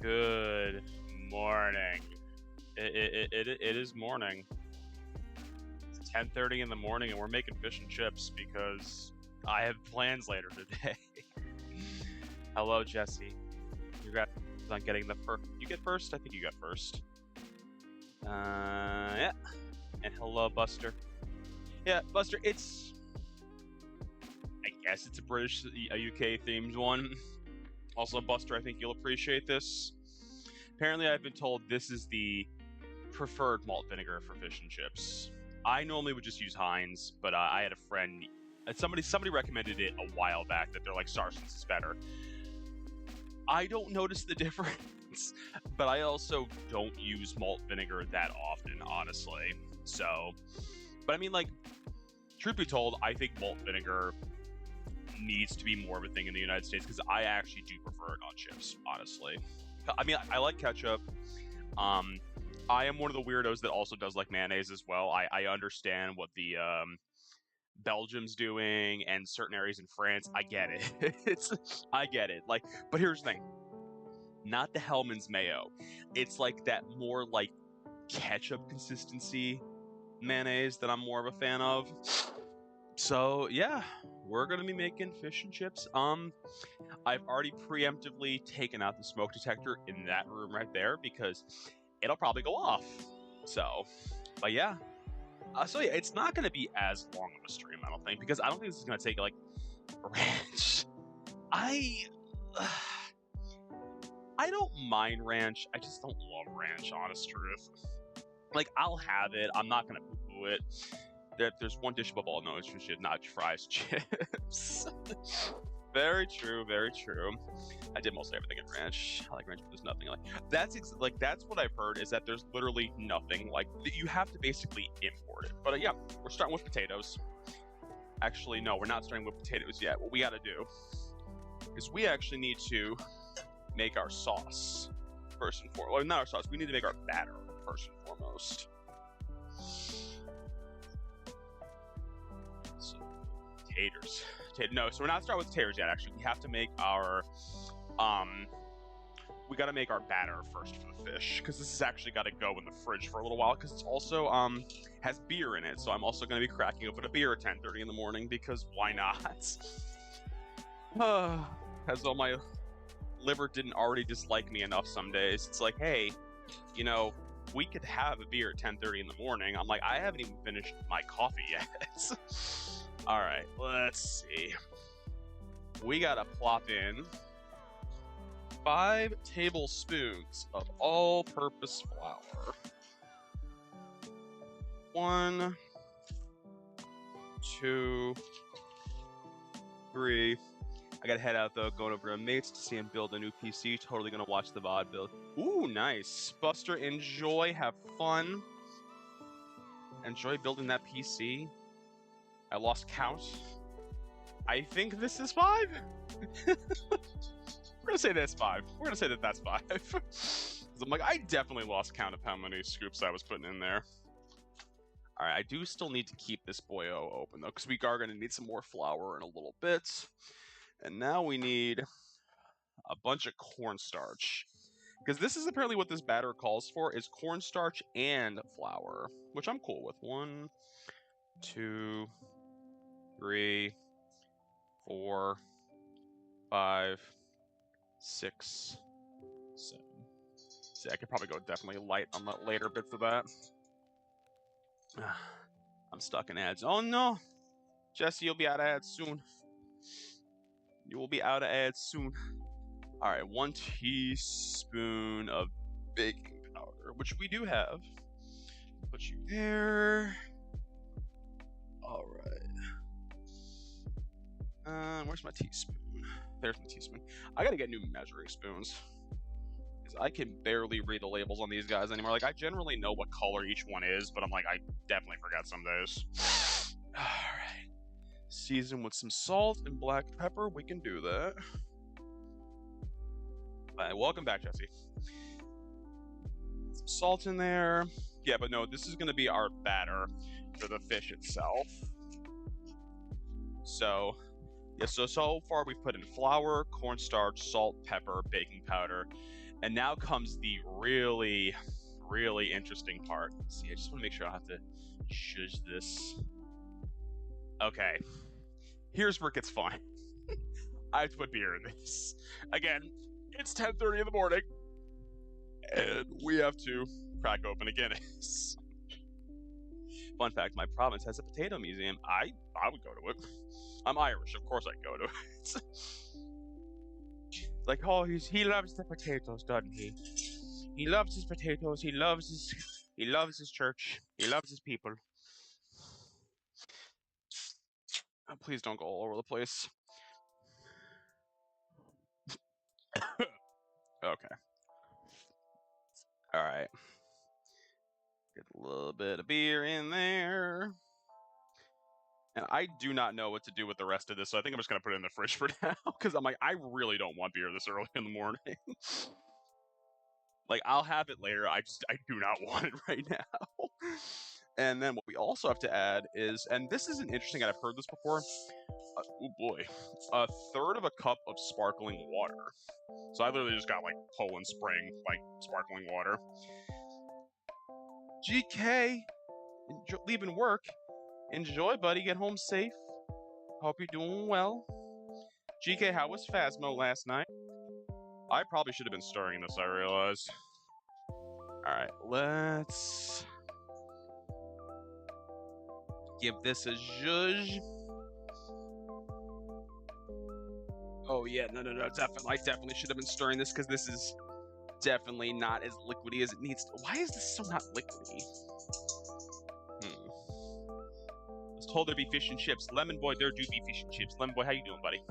Good morning. It is morning. It's 10:30 in the morning, and we're making fish and chips because I have plans later today. Hello, Jesse. Congrats on getting the first. You get first? I think you got first. Yeah. And hello, Buster. Yeah, Buster. I guess it's a British, a UK themed one. Also, Buster, I think you'll appreciate this. Apparently, I've been told this is the preferred malt vinegar for fish and chips. I normally would just use Heinz, but I had a friend, somebody recommended it a while back that they're like, Sarson's is better. I don't notice the difference, but I also don't use malt vinegar that often, honestly. So, but I mean, like, truth be told, I think malt vinegar needs to be more of a thing in the United States because I actually do prefer it on chips, honestly. I mean, I like ketchup. I am one of the weirdos that also does like mayonnaise as well. I understand what the Belgium's doing and certain areas in France. I get it. I get it. Like, but here's the thing. Not the Hellmann's mayo. It's like that more like ketchup consistency mayonnaise that I'm more of a fan of. So yeah, we're gonna be making fish and chips. I've already preemptively taken out the smoke detector in that room right there because it'll probably go off. So, but yeah. So yeah, it's not gonna be as long of a stream, I don't think, because I don't think this is gonna take like ranch. I don't mind ranch. I just don't love ranch, honest truth. Like, I'll have it. I'm not gonna poo-poo it. There's one dish above all notes, which is not fries, chips. Very true, very true. I did mostly everything in ranch. I like ranch, but there's nothing like that's what I've heard is that there's literally nothing like you have to basically import it. But yeah, we're starting with potatoes. Actually, no, we're not starting with potatoes yet. What we got to do is we actually need to make our sauce first and foremost. Well, not our sauce. We need to make our batter first and foremost. So, taters. No, so we're not starting with taters yet, actually. We have to make our, we got to make our batter first for the fish, because this has actually got to go in the fridge for a little while, because it's also, has beer in it, so I'm also going to be cracking open a beer at 10:30 in the morning, because why not? As though my liver didn't already dislike me enough some days. It's like, hey, you know, we could have a beer at 10:30 in the morning. I'm like, I haven't even finished my coffee yet. All right, let's see. We gotta plop in 5 tablespoons of all-purpose flour. 1, 2, 3. I gotta head out though, going over to Mates to see him build a new PC. Totally gonna watch the VOD build. Ooh, nice. Buster, enjoy, have fun. Enjoy building that PC. I lost count. I think this is 5. We're gonna say that's 5. We're gonna say that that's 5. I'm like, I definitely lost count of how many scoops I was putting in there. All right, I do still need to keep this boyo open though, because we are gonna need some more flour in a little bit. And now we need a bunch of cornstarch. Because this is apparently what this batter calls for, is cornstarch and flour, which I'm cool with. 1, 2, 3, 4, 5, 6, 7. See, I could probably go definitely light on the later bits of that. I'm stuck in ads. Oh no! Jesse, you'll be out of ads soon. You will be out of ads soon. Alright, 1 teaspoon of baking powder, which we do have. Put you there. Alright. Where's my teaspoon? There's my teaspoon. I gotta get new measuring spoons, because I can barely read the labels on these guys anymore. Like, I generally know what color each one is, but I'm like, I definitely forgot some days. Alright. Season with some salt and black pepper. We can do that. Welcome back, Jesse. Some salt in there. Yeah, but no, this is going to be our batter for the fish itself. So, yeah, so far we've put in flour, cornstarch, salt, pepper, baking powder, And now comes the really, really interesting part. Let's see, I just want to make sure I have to shush this. Okay. Here's where it gets fun. I have to put beer in this. Again, it's 10:30 in the morning, and we have to crack open a Guinness. Fun fact, my province has a potato museum. I would go to it. I'm Irish, of course I'd go to it. Like, oh, he loves the potatoes, doesn't he? He loves his potatoes, he loves his church, he loves his people. Oh, please don't go all over the place. Okay. Alright. Get a little bit of beer in there. And I do not know what to do with the rest of this, so I think I'm just going to put it in the fridge for now, because I'm like, I really don't want beer this early in the morning. Like, I'll have it later, I do not want it right now. And then what we also have to add is, and this isn't interesting, I've heard this before, oh boy, 1/3 of a cup of sparkling water. So I literally just got, like, Poland Spring, like, sparkling water. GK, leaving work. Enjoy, buddy. Get home safe. Hope you're doing well. GK, how was Phasmo last night? I probably should have been stirring this, I realize. Alright, let's give this a zhuzh. Oh yeah, no, I definitely should have been stirring this, because this is definitely not as liquidy as it needs to. Why is this so not liquidy? I was told there'd be fish and chips. Lemon Boy, there do be fish and chips. Lemon Boy, how you doing, buddy?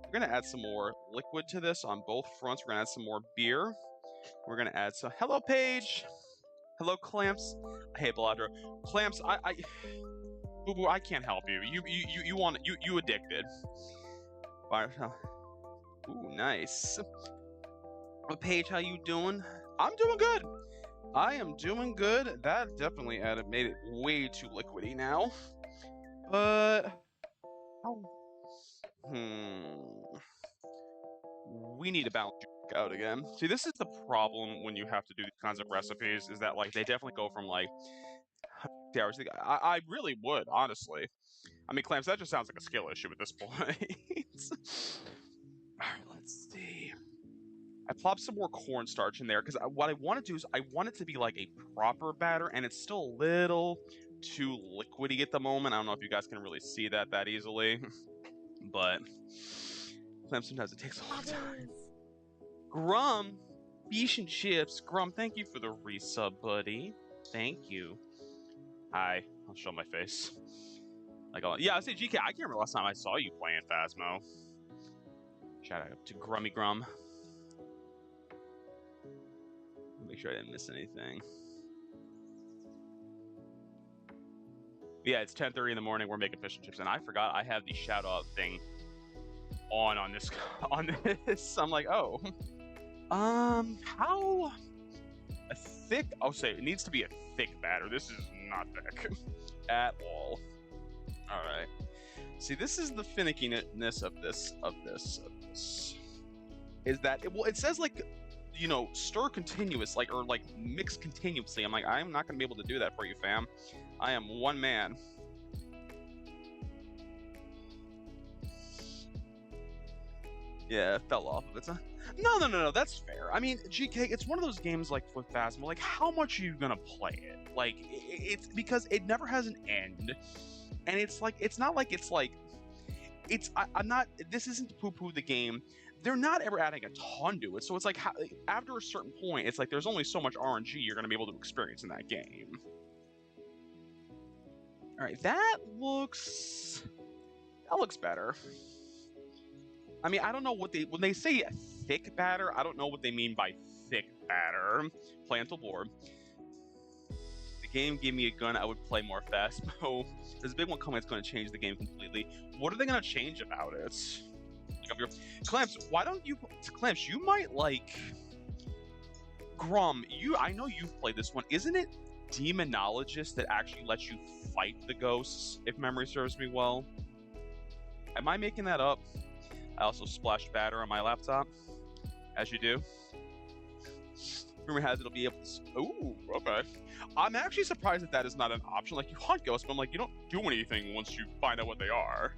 We're gonna add some more liquid to this on both fronts. We're gonna add some more beer. We're gonna add some. Hello, Paige. Hello, Clamps. Hey, Baladro. Clamps, Boo Boo, I can't help you. You addicted. Ooh, nice. Paige, how you doing? I'm doing good. I am doing good. That definitely made it way too liquidy now. But we need to balance it out again. See, this is the problem when you have to do these kinds of recipes, is that, like, they definitely go from, like, hours. I really would, honestly. I mean, Clamps, that just sounds like a skill issue at this point. Alright, let's see. I plopped some more cornstarch in there, because what I want to do is I want it to be like a proper batter, and it's still a little too liquidy at the moment. I don't know if you guys can really see that easily, but sometimes it takes a long time. Grum, fish and chips. Grum, thank you for the resub, buddy. Thank you. Hi, I'll show my face. Like, yeah, I say GK. I can't remember last time I saw you playing Phasmo. Shout out to Grummy Grum. Make sure I didn't miss anything. Yeah, it's 10:30 in the morning. We're making fish and chips, and I forgot I have the shout out thing on this. I'm like, oh, how a thick? I'll say it needs to be a thick batter. This is not thick at all. All right. See, this is the finickiness of this. Is that it says, like, you know, stir continuous, like, or like mix continuously. I'm like, I'm not gonna be able to do that for you, fam. I am one man. Yeah, it fell off of it. No, that's fair. I mean, GK, it's one of those games like with Phasmo, like, how much are you gonna play it? Like, it's because it never has an end. And it's like, it's not like it's like, I'm not, this isn't to poo-poo the game. They're not ever adding a ton to it. So it's like, after a certain point, it's like there's only so much RNG you're going to be able to experience in that game. All right, that looks better. I mean, I don't know what when they say thick batter, I don't know what they mean by thick batter. Plantal board. The game gave me a gun, I would play more Phasmo. There's a big one coming that's going to change the game completely. What are they going to change about it? Clamps, why don't you... Clamps, you might like... Grum, I know you've played this one. Isn't it Demonologist that actually lets you fight the ghosts, if memory serves me well? Am I making that up? I also splashed batter on my laptop, as you do. Rumor has it'll be able to. Ooh, okay. I'm actually surprised that is not an option. Like, you hunt ghosts, but I'm like, you don't do anything once you find out what they are.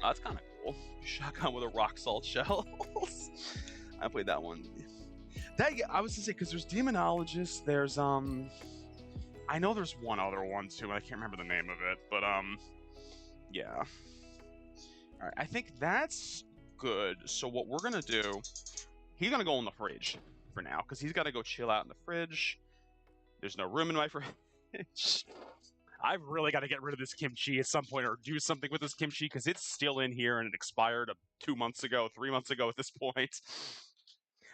That's kind of cool. Shotgun with a rock salt shell. I played that one. I was gonna say, because there's Demonologist, there's I know there's one other one too, and I can't remember the name of it, but yeah. All right, I think that's good. So what we're gonna do, he's gonna go in the fridge for now, because he's got to go chill out in the fridge. There's no room in my fridge. I've really got to get rid of this kimchi at some point, or do something with this kimchi, because it's still in here and it expired 2 months ago, 3 months ago at this point.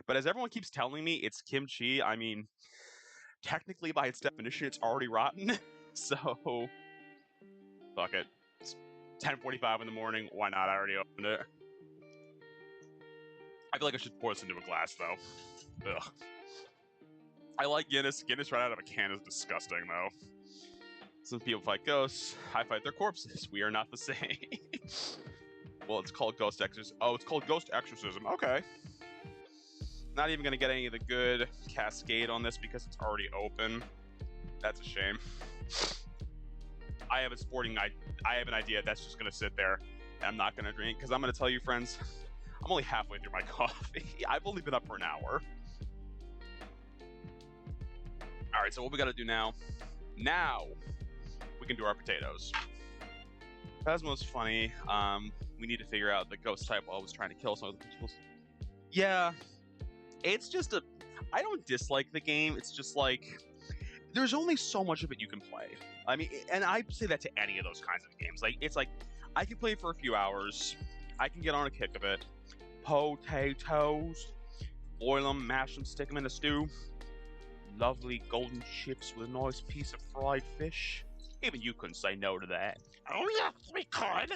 But as everyone keeps telling me, it's kimchi. I mean, technically by its definition, it's already rotten. So, fuck it. It's 10:45 in the morning. Why not? I already opened it. I feel like I should pour this into a glass, though. Ugh. I like Guinness. Guinness right out of a can is disgusting, though. Some people fight ghosts. I fight their corpses. We are not the same. Well, it's called Ghost Exorcism. Oh, it's called Ghost Exorcism. Okay. Not even going to get any of the good cascade on this because it's already open. That's a shame. I have an idea that's just going to sit there and I'm not going to drink, because I'm going to tell you, friends, I'm only halfway through my coffee. I've only been up for an hour. All right, so what we got to do now? Now we can do our potatoes. Phasmo's funny. We need to figure out the ghost type while I was trying to kill some of the principals. Yeah, it's just I don't dislike the game. It's just like, there's only so much of it you can play. I mean, and I say that to any of those kinds of games. Like, it's like, I can play for a few hours. I can get on a kick of it. Potatoes. Boil them, mash them, stick them in a stew. Lovely golden chips with a nice piece of fried fish. Even you couldn't say no to that. Oh yes, we could.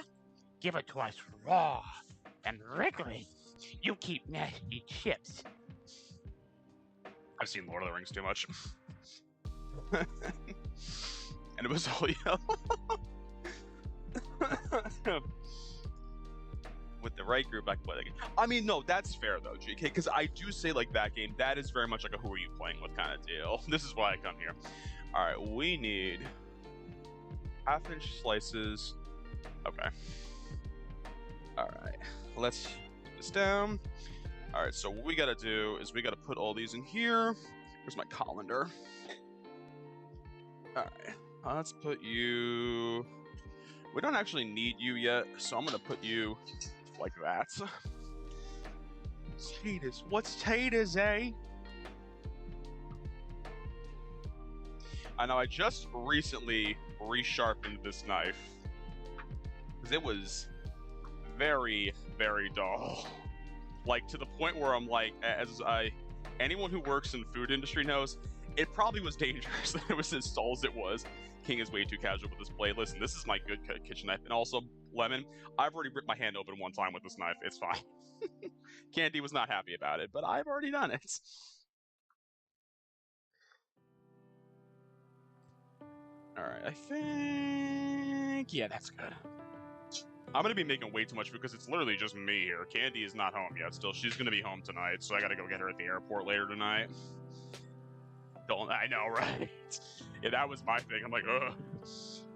Give it to us raw and wriggly. You keep nasty chips. I've seen Lord of the Rings too much. And it was all yellow. With the right group, I can play that game. I mean, no, that's fair though, GK, because I do say, like, that game, that is very much like a who are you playing with kind of deal. This is why I come here. All right, we need half-inch slices. Okay. All right, let's put this down. All right, so what we gotta do is we gotta put all these in here. Where's my colander? All right, let's put you. We don't actually need you yet, so I'm gonna put you like that. Taters. What's taters, eh? I know I just recently resharpened this knife because it was very, very dull. Like, to the point where I'm like, anyone who works in the food industry knows, it probably was dangerous that it was as dull as it was. King is way too casual with this blade. Listen, this is my good kitchen knife. And also, Lemon, I've already ripped my hand open one time with this knife. It's fine. Candy was not happy about it, but I've already done it. Alright, I think... yeah, that's good. I'm going to be making way too much because it's literally just me here. Candy is not home yet still. She's going to be home tonight, so I got to go get her at the airport later tonight. I know, right? Yeah, that was my thing. I'm like, ugh.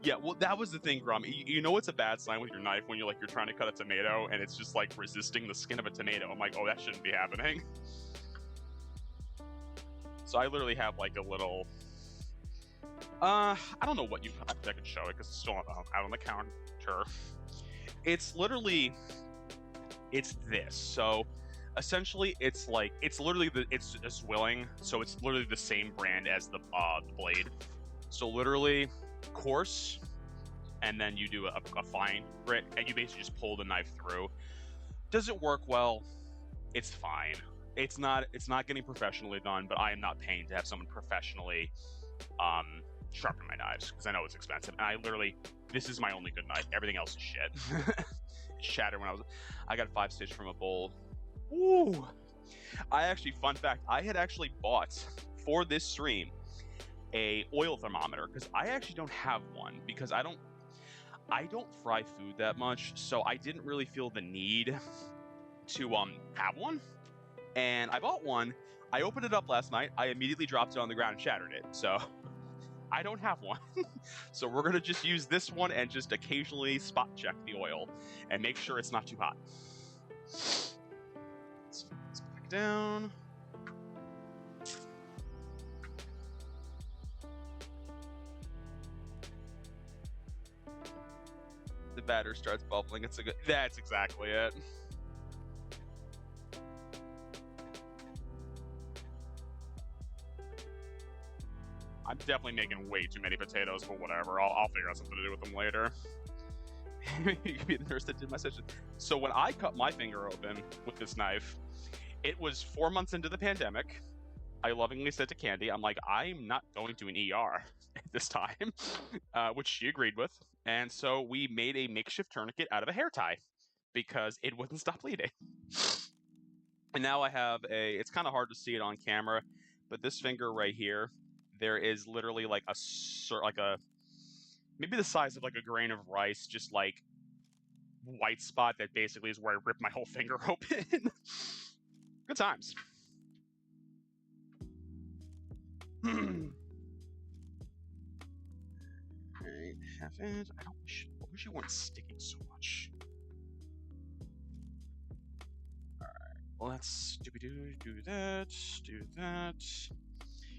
Yeah, well, that was the thing, Grum. You know it's a bad sign with your knife when you're trying to cut a tomato and it's just like resisting the skin of a tomato. I'm like, oh, that shouldn't be happening. So I literally have like a little... I don't know what you... I could show it because it's still out on the counter. It's literally... it's this. So... essentially, it's literally it's a swilling, so it's literally the same brand as the blade. So literally, coarse, and then you do a fine grit, and you basically just pull the knife through. Does it work well? It's fine. It's not getting professionally done, but I am not paying to have someone professionally sharpen my knives because I know it's expensive. And this is my only good knife. Everything else is shit. It shattered when I got 5-stitch from a bowl. Ooh. Fun fact, I had actually bought for this stream a oil thermometer because I actually don't have one because I don't fry food that much, so I didn't really feel the need to have one. and I bought one. I opened it up last night. I immediately dropped it on the ground and shattered it. So I don't have one. So we're going to just use this one and just occasionally spot check the oil and make sure it's not too hot. Let's put this back down. The batter starts bubbling. It's a good. That's exactly it. I'm definitely making way too many potatoes, but whatever. I'll figure out something to do with them later. You can be the nurse that did my session. So when I cut my finger open with this knife, it was 4 months into the pandemic. I lovingly said to Candy, I'm like, I'm not going to an ER at this time, which she agreed with. And so we made a makeshift tourniquet out of a hair tie because it wouldn't stop bleeding. And now I have it's kind of hard to see it on camera, but this finger right here, there is literally like maybe the size of like a grain of rice, just like white spot that basically is where I ripped my whole finger open. Good times. Alright, half inch. I wish it weren't sticking so much. Alright, let's do that.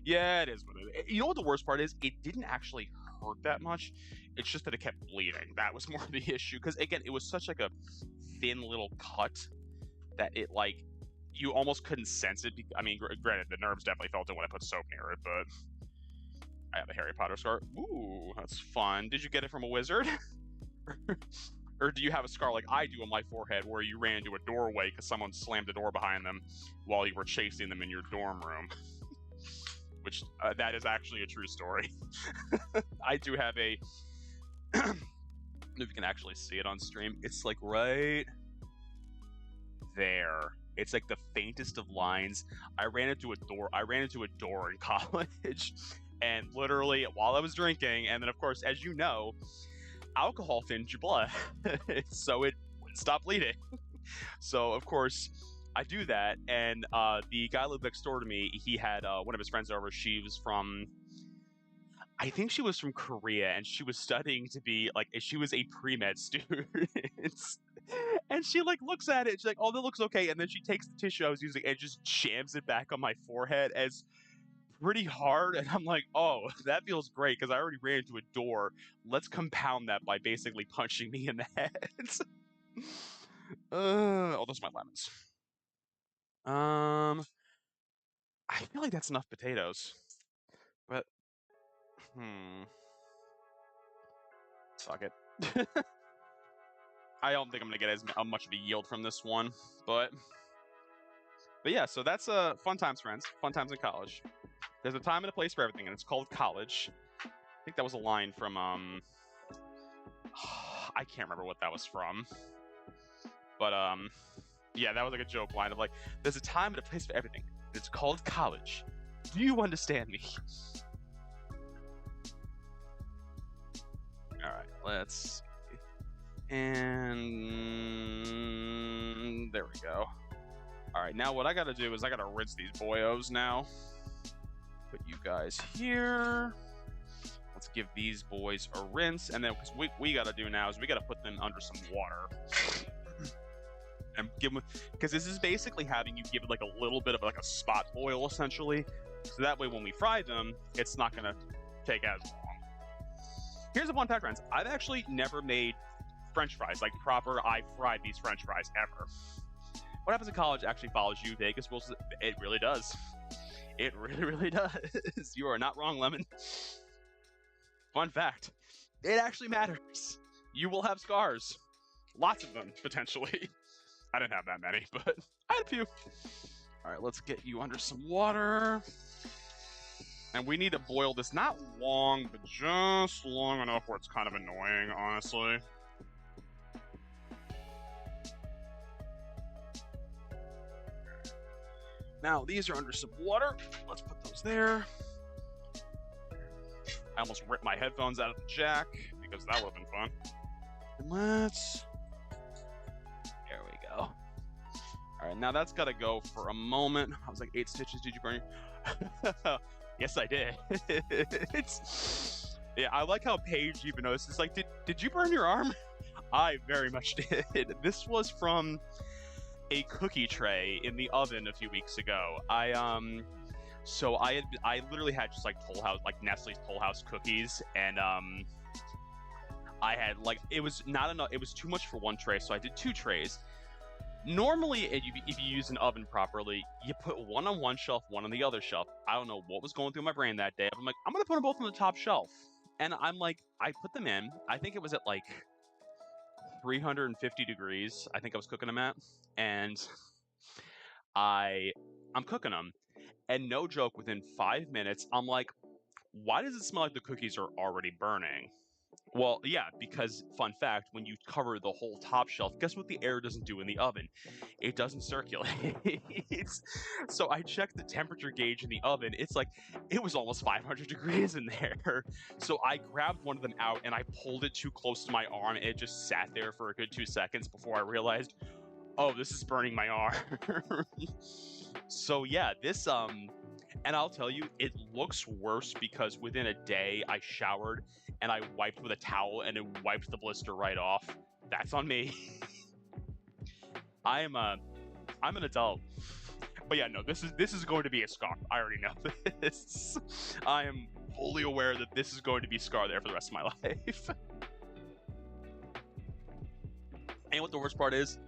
Yeah, it is what it is. You know what the worst part is? It didn't actually hurt that much. It's just that it kept bleeding. That was more the issue. Because, again, it was such like a thin little cut that it, like, you almost couldn't sense it. I mean, granted, the nerves definitely felt it when I put soap near it, but I have a Harry Potter scar. Ooh, that's fun. Did you get it from a wizard? Or do you have a scar like I do on my forehead where you ran into a doorway because someone slammed the door behind them while you were chasing them in your dorm room? Which, that is actually a true story. I do have a... I don't know if you can actually see it on stream. It's like right there. It's like the faintest of lines. I ran into a door in college, and literally while I was drinking, and then of course, as you know, alcohol thins your blood, so it wouldn't stop bleeding. So of course, I do that, and the guy who lived next door to me, he had one of his friends over. She was from, I think she was from Korea, and she was studying to be, like, she was a pre-med student. And she, like, looks at it, she's like, oh, that looks okay, and then she takes the tissue I was using and just jams it back on my forehead as pretty hard, and I'm like, oh, that feels great, because I already ran into a door. Let's compound that by basically punching me in the head. Oh, those are my lemons. I feel like that's enough potatoes, but fuck it. I don't think I'm gonna get as much of a yield from this one, but yeah. So that's fun times, friends. Fun times in college. There's a time and a place for everything, and it's called college. I think that was a line from I can't remember what that was from, but yeah, that was like a joke line of like, there's a time and a place for everything. It's called college. Do you understand me? All right, let's see. And there we go. All right, now what I gotta do is I gotta rinse these boyos now. Put you guys here. Let's give these boys a rinse, and then because we gotta do now is we gotta put them under some water and give them, because this is basically having you give it like a little bit of like a spot oil essentially, so that way when we fry them, it's not gonna take as long. Here's a fun fact, friends. I've actually never made French fries, like proper, I fried these French fries ever. What happens in college actually follows you. Vegas rules. It really does. It really, really does. You are not wrong, Lemon. Fun fact. It actually matters. You will have scars. Lots of them, potentially. I didn't have that many, but I had a few. All right, let's get you under some water. And we need to boil this, not long, but just long enough where it's kind of annoying, honestly. Now, these are under some water. Let's put those there. I almost ripped my headphones out of the jack, because that would have been fun. And let's... There we go. All right, right, now that's got to go for a moment. I was like, 8 stitches. Did you burn your... Yes, I did. Yeah, I like how Paige even noticed. It's like, did you burn your arm? I very much did. This was from a cookie tray in the oven a few weeks ago. So I literally had just like Toll House, like Nestle's Toll House cookies, and I had like, it was not enough. It was too much for one tray, so I did 2 trays. Normally, if you use an oven properly, you put one on one shelf, one on the other shelf. I don't know what was going through my brain that day. I'm like, I'm gonna put them both on the top shelf, and I'm like, I put them in. I think it was at like 350 degrees. I think I was cooking them at, and I'm cooking them, and no joke, within 5 minutes, I'm like, why does it smell like the cookies are already burning? Well, yeah, because, fun fact, when you cover the whole top shelf, guess what the air doesn't do in the oven? It doesn't circulate. So I checked the temperature gauge in the oven. It's like, it was almost 500 degrees in there. So I grabbed one of them out and I pulled it too close to my arm. And it just sat there for a good 2 seconds before I realized, oh, this is burning my arm. So yeah, this, and I'll tell you, it looks worse because within a day I showered and I wiped with a towel and it wiped the blister right off. That's on me. I'm an adult. But yeah, no, this is going to be a scar. I already know this. I am fully aware that this is going to be scar there for the rest of my life. And what the worst part is,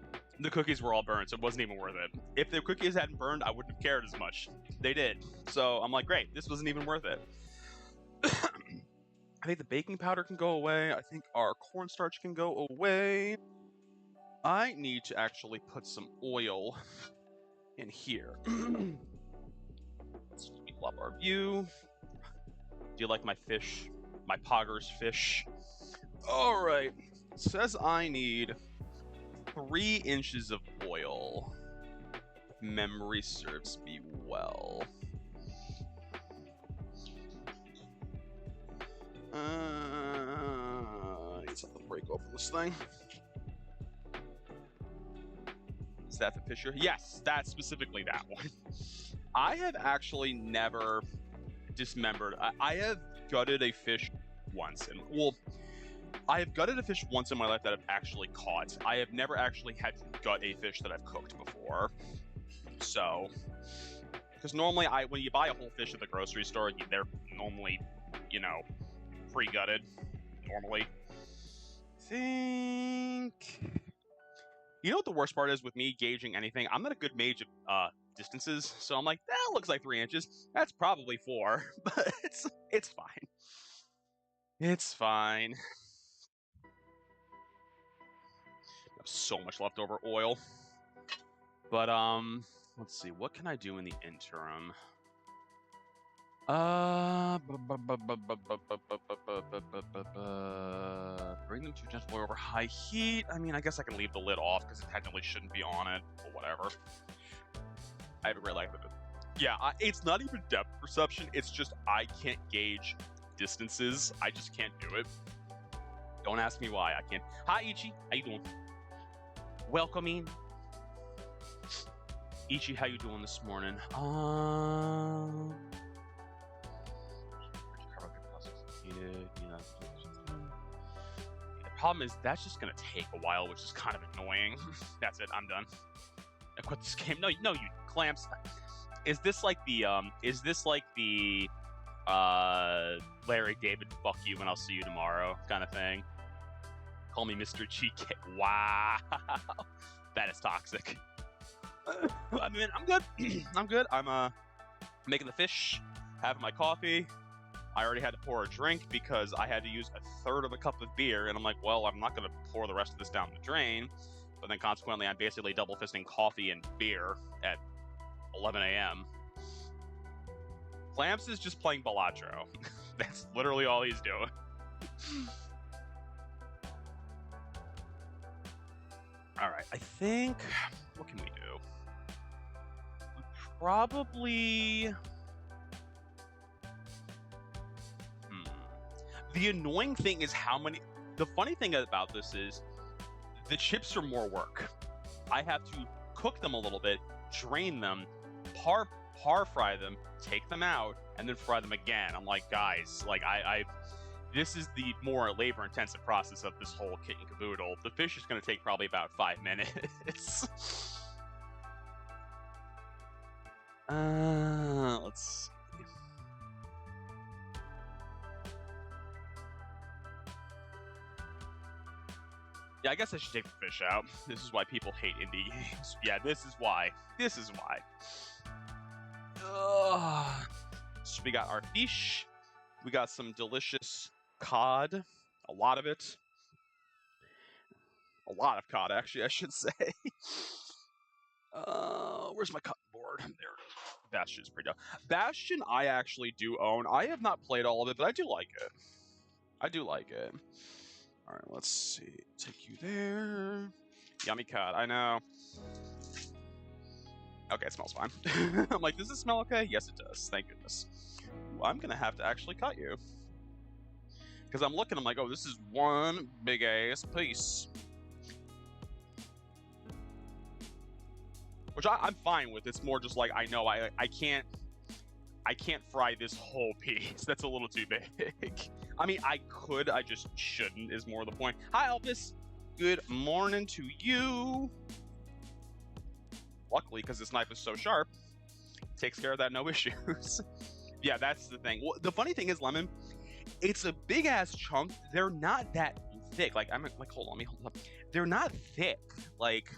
the cookies were all burned, so it wasn't even worth it. If the cookies hadn't burned, I wouldn't have cared as much. They did. So I'm like, great, this wasn't even worth it. I think the baking powder can go away. I think our cornstarch can go away. I need to actually put some oil in here. Let's level up our view. Do you like my fish? My Poggers fish? All right. It says I need 3 inches of oil. If memory serves me well. Need something to break open this thing. Is that the picture? Yes, that's specifically that one. I have actually never dismembered. I have gutted a fish once, and well, I have gutted a fish once in my life that I've actually caught. I have never actually had to gut a fish that I've cooked before. So, because normally when you buy a whole fish at the grocery store, they're normally, pre-gutted. Normally. I think. You know what the worst part is with me gauging anything? I'm not a good gauge of distances, so I'm like, that looks like 3 inches. That's probably 4, but it's fine. It's fine. So much leftover oil. But let's see, what can I do in the interim? Bring them to gently over high heat. I mean, I guess I can leave the lid off because it technically shouldn't be on it, but whatever. I have a great life with it. Yeah, it's not even depth perception. It's just I can't gauge distances. I just can't do it. Don't ask me why. I can't. Hi, Ichi. How you doing? Welcoming. Ichi, how you doing this morning? The problem is that's just gonna take a while, which is kind of annoying. That's it. I'm done. I quit this game. No, you clamps. Is this like the Larry David fuck you and I'll see you tomorrow kind of thing? Call me Mr. Cheesecake. Wow, that is toxic. I mean, I'm good. I'm good. I'm making the fish, having my coffee. I already had to pour a drink because I had to use 1/3 of a cup of beer, and I'm like, well, I'm not going to pour the rest of this down the drain. But then consequently, I'm basically double fisting coffee and beer at 11 a.m. Clamps is just playing Balatro. That's literally all he's doing. All right, I think, what can we do? Probably... The annoying thing is how many... The funny thing about this is the chips are more work. I have to cook them a little bit, drain them, par fry them, take them out, and then fry them again. I'm like, guys, like this is the more labor-intensive process of this whole kit and caboodle. The fish is going to take probably about 5 minutes. Let's see. Yeah, I guess I should take the fish out. This is why people hate indie games. Yeah, this is why. This is why. So we got our fish. We got some delicious cod. A lot of it. A lot of cod, actually, I should say. Where's my cutting board? There it is. Bastion's pretty dope. Bastion, I actually do own. I have not played all of it, but I do like it. I do like it. All right, let's see. Take you there. Yummy cod. I know. Okay, it smells fine. I'm like, does it smell okay? Yes, it does. Thank goodness. Ooh, I'm gonna have to actually cut you. Because I'm looking, I'm like, oh, this is one big ass piece. Which I'm fine with. It's more just like, I know I can't fry this whole piece. That's a little too big. I mean, I could, I just shouldn't, is more the point. Hi, Elvis. Good morning to you. Luckily, because this knife is so sharp, it takes care of that, no issues. Yeah, that's the thing. Well, the funny thing is, Lemon, it's a big-ass chunk. They're not that thick. Like, I'm like, hold on, let me hold up. They're not thick. Like,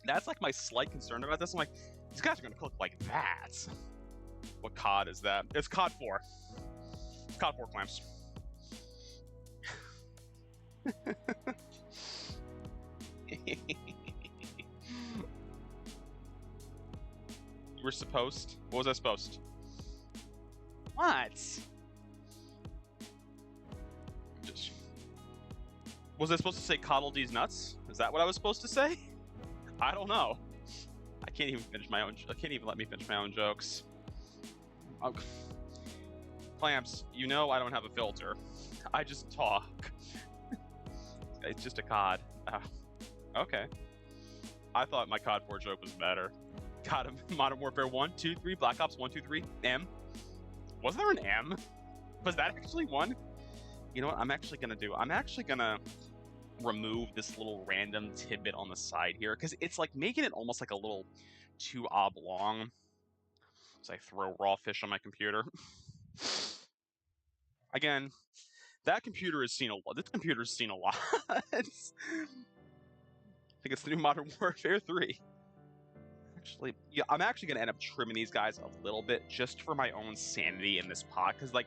that's like my slight concern about this. I'm like, these guys are going to cook like that. What cod is that? It's cod 4. Cod 4 clams. You were supposed? What was I supposed? What? Just... Was I supposed to say coddle these nuts? Is that what I was supposed to say? I don't know. I can't even finish my own. I can't even let me finish my own jokes. Oh. Clamps, you know I don't have a filter. I just talk. It's just a COD. Okay. I thought my COD 4 joke was better. Got him. Modern Warfare 1, 2, 3, Black Ops 1, 2, 3, M. Was there an M? Was that actually one? You know what I'm actually gonna do? I'm actually gonna remove this little random tidbit on the side here, because it's like making it almost like a little too oblong. As I throw raw fish on my computer. Again, that computer has seen a lot. This computer's seen a lot. I think it's the new Modern Warfare 3. Actually, yeah, I'm actually gonna end up trimming these guys a little bit just for my own sanity in this pot, because like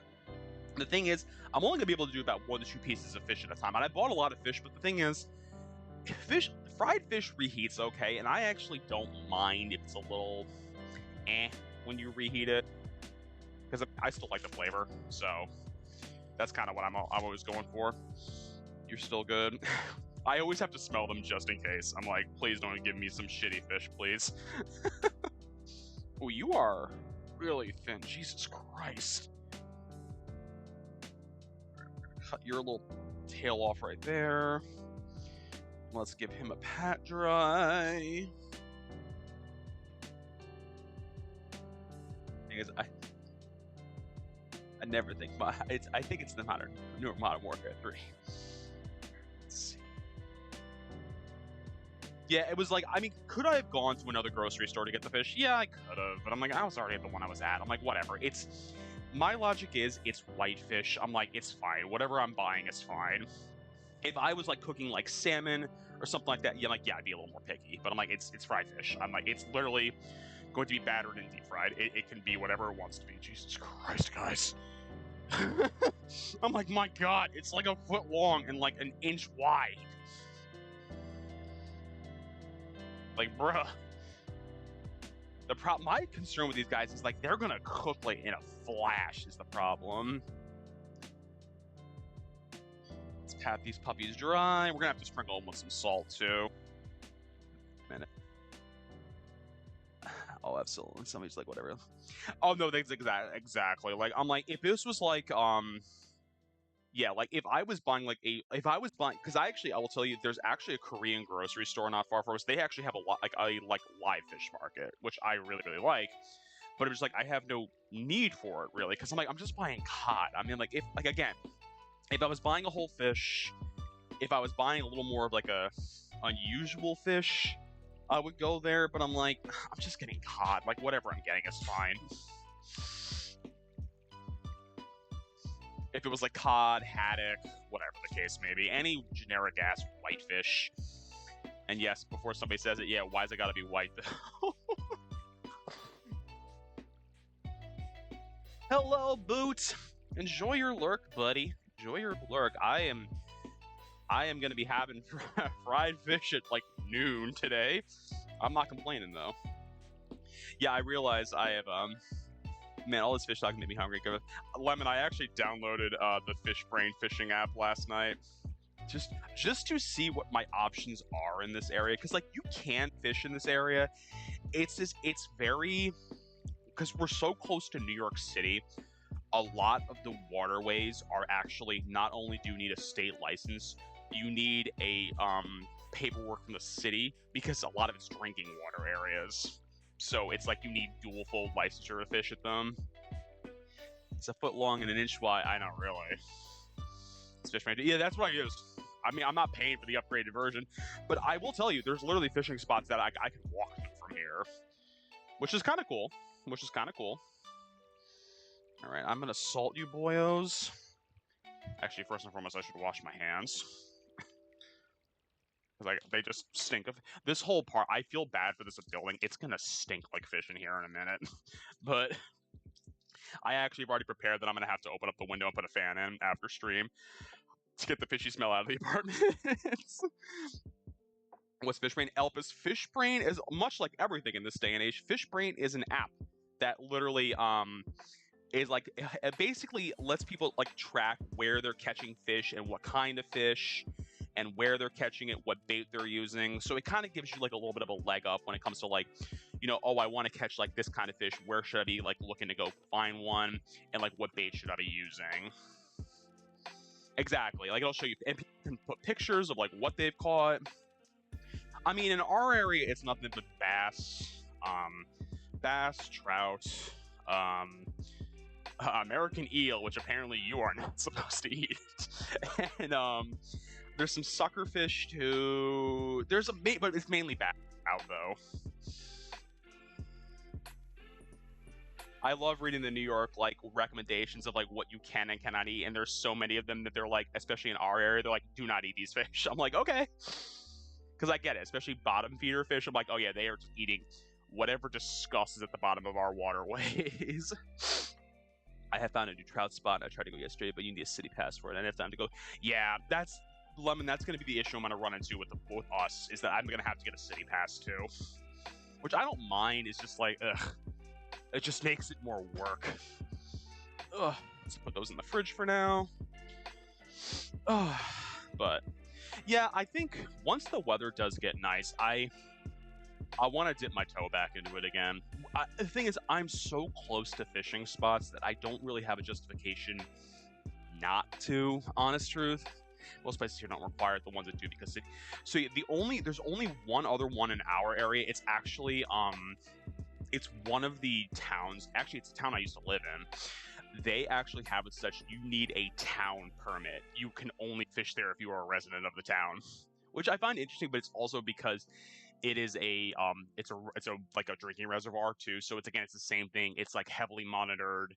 the thing is, I'm only gonna be able to do about 1 to 2 pieces of fish at a time. And I bought a lot of fish, but the thing is, fried fish reheats okay, and I actually don't mind if it's a little when you reheat it, because I still like the flavor. So that's kind of what I'm always going for. You're still good. I always have to smell them just in case. I'm like, please don't give me some shitty fish, please. Oh, you are really thin. Jesus Christ. Cut your little tail off right there. Let's give him a pat dry. I never think I think it's the Modern Warfare 3. Let's see. Yeah, it was like, I mean, could I have gone to another grocery store to get the fish? Yeah, I could have, but I'm like, I was already at the one I was at. I'm like, whatever. My logic is, it's white fish. I'm like, it's fine. Whatever I'm buying is fine. If I was like cooking like salmon or something like that, yeah, like, yeah, I'd be a little more picky. But I'm like, it's fried fish. I'm like, it's literally going to be battered and deep fried. It can be whatever it wants to be. Jesus Christ, guys. I'm like, my God, it's like a foot long and like an inch wide. Like, bruh. My concern with these guys is like they're gonna cook like in a flash is the problem. Let's pat these puppies dry. We're gonna have to sprinkle them with some salt too. Minute. Oh, absolutely. Somebody's like, whatever. Oh no, that's exactly. Like, I'm like, if this was like Yeah, like if I was buying because I will tell you, there's actually a Korean grocery store not far from us. They actually have a lot like a live fish market, which I really really like. But it was like I have no need for it really, because I'm just buying cod. I mean, like if like again, if I was buying a whole fish, if I was buying a little more of like a unusual fish, I would go there. But I'm like, I'm just getting cod. Like whatever I'm getting is fine. If it was like cod, haddock, whatever the case may be, any generic ass whitefish. And yes, before somebody says it, yeah, why's it gotta be white though? Hello, Boot. Enjoy your lurk, buddy. Enjoy your lurk. I am gonna be having fried fish at like noon today. I'm not complaining though. Yeah, I realize I have man, all this fish talk made me hungry. Lemon, I actually downloaded the Fish Brain fishing app last night, just to see what my options are in this area. Because like you can fish in this area. It's very, because we're so close to New York City. A lot of the waterways are actually, not only do you need a state license, you need a paperwork from the city, because a lot of it's drinking water areas. So it's like you need dual fold licensure to fish at them. It's a foot long and an inch wide. I know, really. It's Fish Brain. Yeah, that's what I use. I mean, I'm not paying for the upgraded version, but I will tell you, there's literally fishing spots that I can walk to from here, which is kind of cool. All right, I'm gonna salt you, boyos. Actually, first and foremost, I should wash my hands. Because they just stink of this whole part. I feel bad for this building. It's gonna stink like fish in here in a minute. But I actually have already prepared that I'm gonna have to open up the window and put a fan in after stream to get the fishy smell out of the apartment. What's Fish Brain? Elpis. Fish Brain is much like everything in this day and age. Fish Brain is an app that literally is like, it basically lets people like track where they're catching fish and what kind of fish and where they're catching it, what bait they're using. So it kind of gives you like a little bit of a leg up when it comes to like, you know, oh, I want to catch like this kind of fish. Where should I be like looking to go find one? And like what bait should I be using? Exactly. Like it'll show you, and people can put pictures of like what they've caught. I mean, in our area, it's nothing but bass, trout, American eel, which apparently you are not supposed to eat, and there's some sucker fish too. There's but it's mainly bass out though. I love reading the New York like recommendations of like what you can and cannot eat, and there's so many of them that they're like, especially in our area, they're like, do not eat these fish. I'm like, okay, because I get it, especially bottom feeder fish. I'm like, oh yeah, they are just eating whatever disgust is at the bottom of our waterways. I have found a new trout spot. I tried to go yesterday, but you need a city pass for it. I didn't have time to go. Yeah, that's Lemon. That's going to be the issue I'm going to run into with us, is that I'm going to have to get a city pass too, which I don't mind. It's just like, ugh, it just makes it more work. Ugh. Let's put those in the fridge for now. Ugh. But yeah, I think once the weather does get nice, I want to dip my toe back into it again. The thing is, I'm so close to fishing spots that I don't really have a justification not to, honest truth. Most places here don't require it, the ones that do, because there's only one other one in our area. It's actually it's one of the towns. Actually, it's a town I used to live in. They actually have it such you need a town permit. You can only fish there if you are a resident of the town, which I find interesting. But it's also because it is it's a like a drinking reservoir too. So it's the same thing. It's like heavily monitored,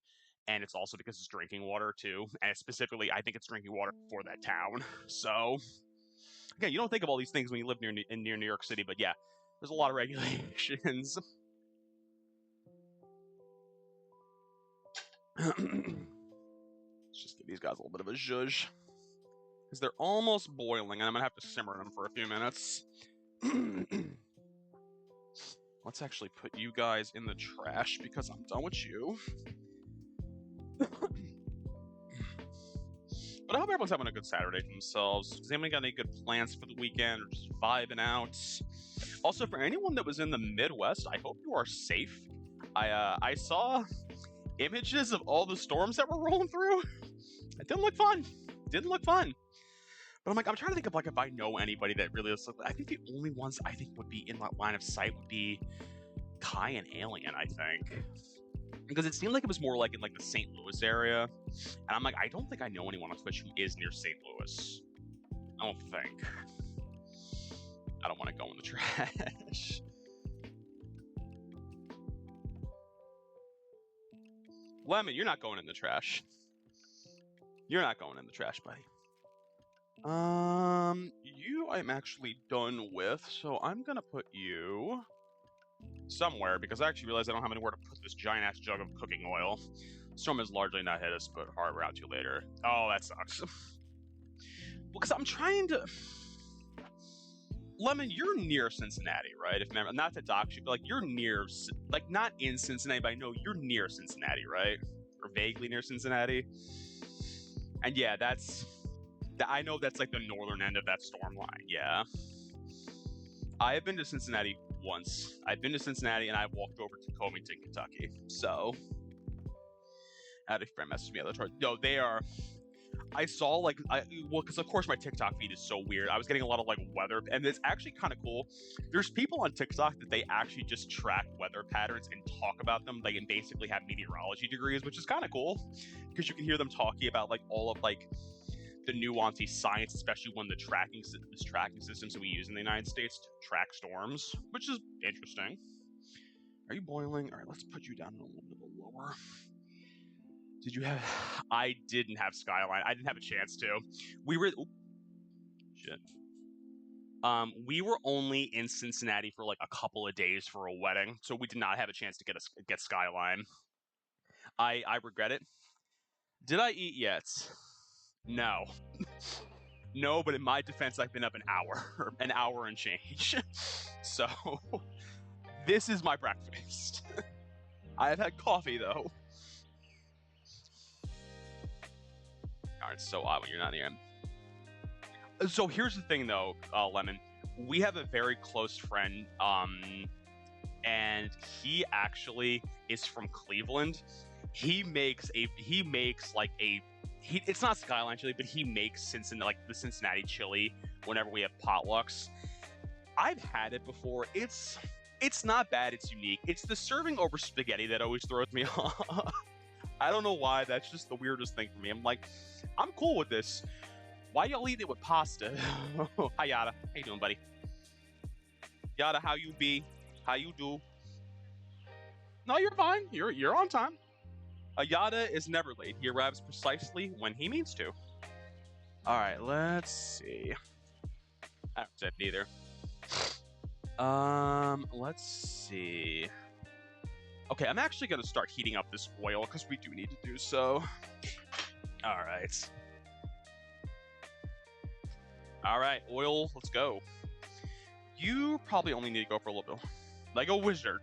and it's also because it's drinking water too. And specifically, I think it's drinking water for that town. So again, you don't think of all these things when you live near New York City, but yeah, there's a lot of regulations. Let's just give these guys a little bit of a zhuzh, because they're almost boiling, and I'm gonna have to simmer them for a few minutes. Let's actually put you guys in the trash because I'm done with you. But I hope everyone's having a good Saturday for themselves. Does anybody got any good plans for the weekend, or just vibing out? Also, for anyone that was in the Midwest, I hope you are safe. I saw images of all the storms that were rolling through. It didn't look fun. Didn't look fun. But I'm like, I'm trying to think of like if I know anybody that really looks like. I think the only ones I think would be in that line of sight would be Kai and Alien, I think. Because it seemed like it was more like in like the St. Louis area. And I'm like, I don't think I know anyone on Twitch who is near St. Louis. I don't think. I don't want to go in the trash. Lemon, you're not going in the trash. You're not going in the trash, buddy. You I'm actually done with, so I'm gonna put you somewhere because I actually realized I don't have anywhere to put this giant ass jug of cooking oil. Storm has largely not hit us, but hard around to later. Oh, that sucks. Well, because I'm trying to. Lemon, you're near Cincinnati, right? If not to dox you, but like you're near, like not in Cincinnati, but I know you're near Cincinnati, right? Or vaguely near Cincinnati. And yeah, I know that's like the northern end of that storm line. Yeah. I have been to Cincinnati once. I've been to Cincinnati and I've walked over to Covington, Kentucky. So, I had a friend message me. No, they are. I saw like, because of course my TikTok feed is so weird. I was getting a lot of like weather, and it's actually kind of cool. There's people on TikTok that they actually just track weather patterns and talk about them, like, and basically have meteorology degrees, which is kind of cool because you can hear them talking about like all of like the nuancey science, especially when the tracking systems that we use in the United States to track storms, which is interesting. Are you boiling? All right, let's put you down a little bit lower. Did you have? I didn't have Skyline. I didn't have a chance to. We were. Shit. We were only in Cincinnati for like a couple of days for a wedding, so we did not have a chance to get Skyline. I regret it. Did I eat yet? No. No, but in my defense, I've been up an hour and change. So, this is my breakfast. I have had coffee, though. It's so odd when you're not here. So here's the thing, though, Lemon. We have a very close friend, and he actually is from Cleveland. It's not Skyline chili, but he makes the Cincinnati chili whenever we have potlucks. I've had it before. It's not bad. It's unique. It's the serving over spaghetti that always throws me off. I don't know why. That's just the weirdest thing for me. I'm like, I'm cool with this. Why y'all eat it with pasta? Hi, Yada. How you doing, buddy? Yada, how you be? How you do? No, you're fine. You're on time. Yada is never late. He arrives precisely when he means to. All right, let's see. I haven't said neither. Let's see. Okay, I'm actually going to start heating up this oil because we do need to do so. All right. All right, oil, let's go. You probably only need to go for a little bit. Like a wizard.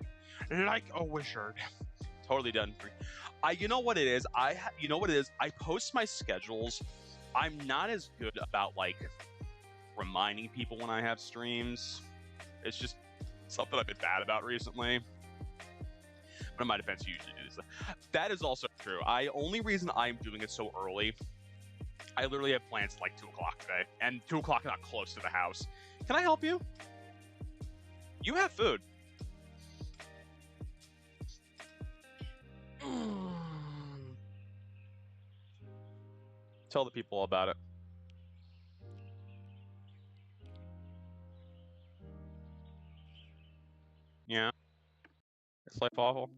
Like a wizard. Totally done. You know what it is? I post my schedules. I'm not as good about like reminding people when I have streams. It's just something I've been bad about recently. But in my defense, you usually do this. That is also true. Only reason I'm doing it so early, I literally have plans at like 2 o'clock today, and 2 o'clock not close to the house. Can I help you? You have food. Tell the people about it. Yeah. It's life awful.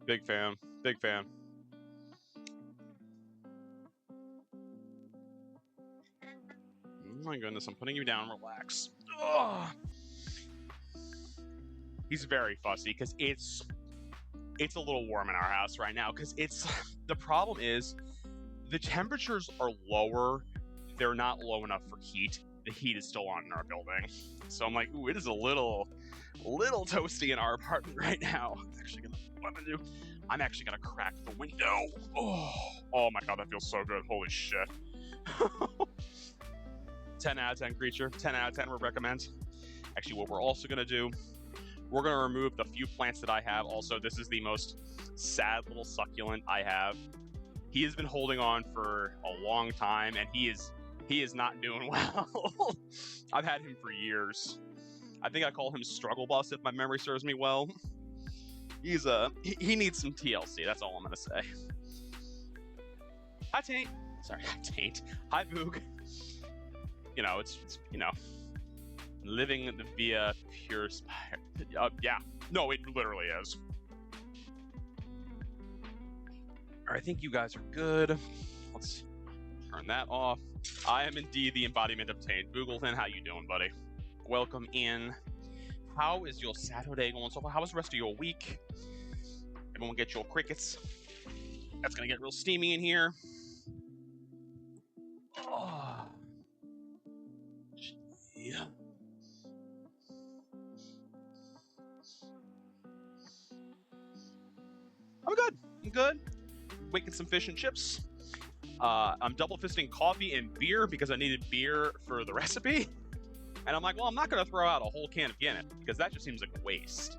Big fan. Big fan. Oh my goodness, I'm putting you down. Relax. Ugh. He's very fussy because it's a little warm in our house right now because the problem is the temperatures are lower. They're not low enough for heat. The heat is still on in our building. So I'm like, ooh, it is a little toasty in our apartment right now. I'm actually gonna crack the window. Oh my god, that feels so good. Holy shit. 10 out of 10 creature. 10 out of 10 would recommend. Actually, what we're also gonna do, we're gonna remove the few plants that I have. Also, this is the most sad little succulent I have. He has been holding on for a long time, and he is not doing well. I've had him for years. I think I call him Struggle Bus if my memory serves me well. He needs some TLC. That's all I'm gonna say. Hi Taint. Sorry, hi Taint. Hi Boog. It's living via pure. Yeah. No, it literally is. I think you guys are good. Let's turn that off. I am indeed the embodiment of Taint. Boogleton, how you doing, buddy? Welcome in. How is your Saturday going so far? How was the rest of your week? Everyone get your crickets. That's gonna get real steamy in here. Oh. Yeah. I'm good. Making some fish and chips. I'm double fisting coffee and beer because I needed beer for the recipe. And I'm like, well, I'm not going to throw out a whole can of Guinness because that just seems like a waste.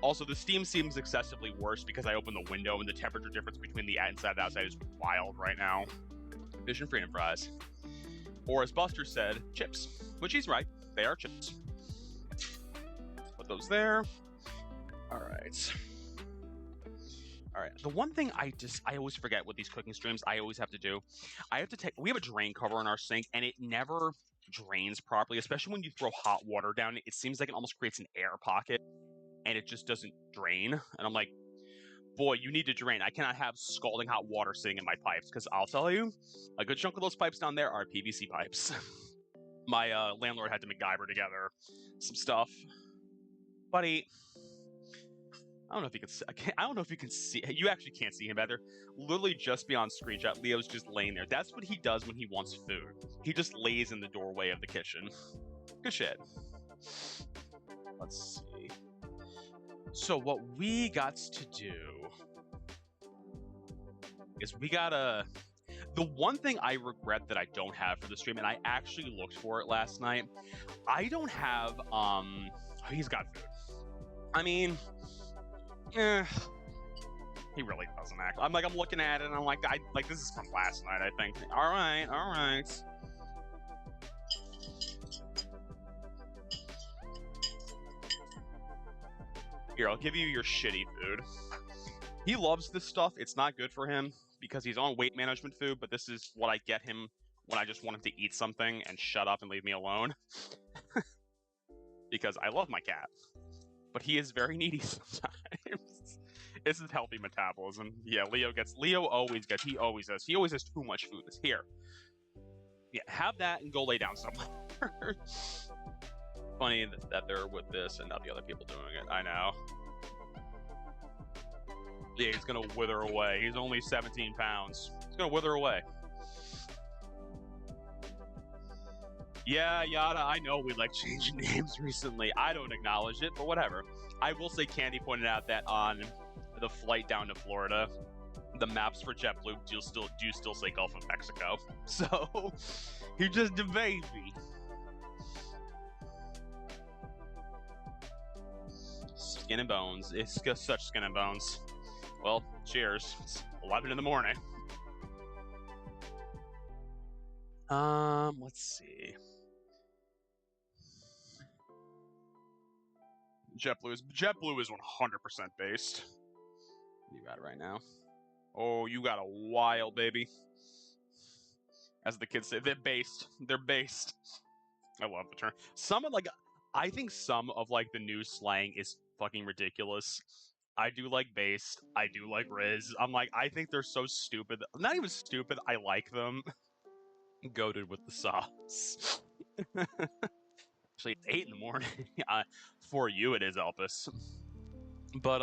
Also, the steam seems excessively worse because I opened the window and the temperature difference between the inside and outside is wild right now. Fish and freedom fries. Or as Buster said, chips. Which he's right. They are chips. Put those there. All right. The one thing I always forget with these cooking streams, I always have to do, we have a drain cover in our sink and it never drains properly, especially when you throw hot water down. It seems like it almost creates an air pocket and it just doesn't drain. And I'm like, boy, you need to drain. I cannot have scalding hot water sitting in my pipes because I'll tell you, a good chunk of those pipes down there are PVC pipes. My landlord had to MacGyver together some stuff. Buddy, I don't know if you can see. I don't know if you can see. You actually can't see him better. Literally just beyond screenshot, Leo's just laying there. That's what he does when he wants food. He just lays in the doorway of the kitchen. Good shit. Let's see. So what we got to do is we gotta. The one thing I regret that I don't have for the stream, and I actually looked for it last night. I don't have. He's got food. I mean. He really doesn't act. I'm looking at it and I'm like, this is from last night, I think. All right. Here, I'll give you your shitty food. He loves this stuff. It's not good for him because he's on weight management food, but this is what I get him when I just want him to eat something and shut up and leave me alone. Because I love my cat. But he is very needy sometimes. It's his healthy metabolism. Yeah, Leo always has too much food. It's here. Yeah, have that and go lay down somewhere. Funny that they're with this and not the other people doing it. I know. Yeah, he's gonna wither away. He's only 17 pounds. He's gonna wither away. Yeah, Yada, I know we like changing names recently. I don't acknowledge it, but whatever. I will say Candy pointed out that on the flight down to Florida, the maps for JetBlue do still say Gulf of Mexico. So, he's just a baby. Skin and bones. It's just such skin and bones. Well, cheers. It's 11 in the morning. Let's see. JetBlue is 100% based. You got it right now. Oh, you got a wild baby. As the kids say, they're based. They're based. I love the term. I think some of the new slang is fucking ridiculous. I do like based. I do like Riz. I think they're so stupid. Not even stupid. I like them. Goated with the sauce. Actually, it's 8 in the morning. For you, it is, Elpis. But,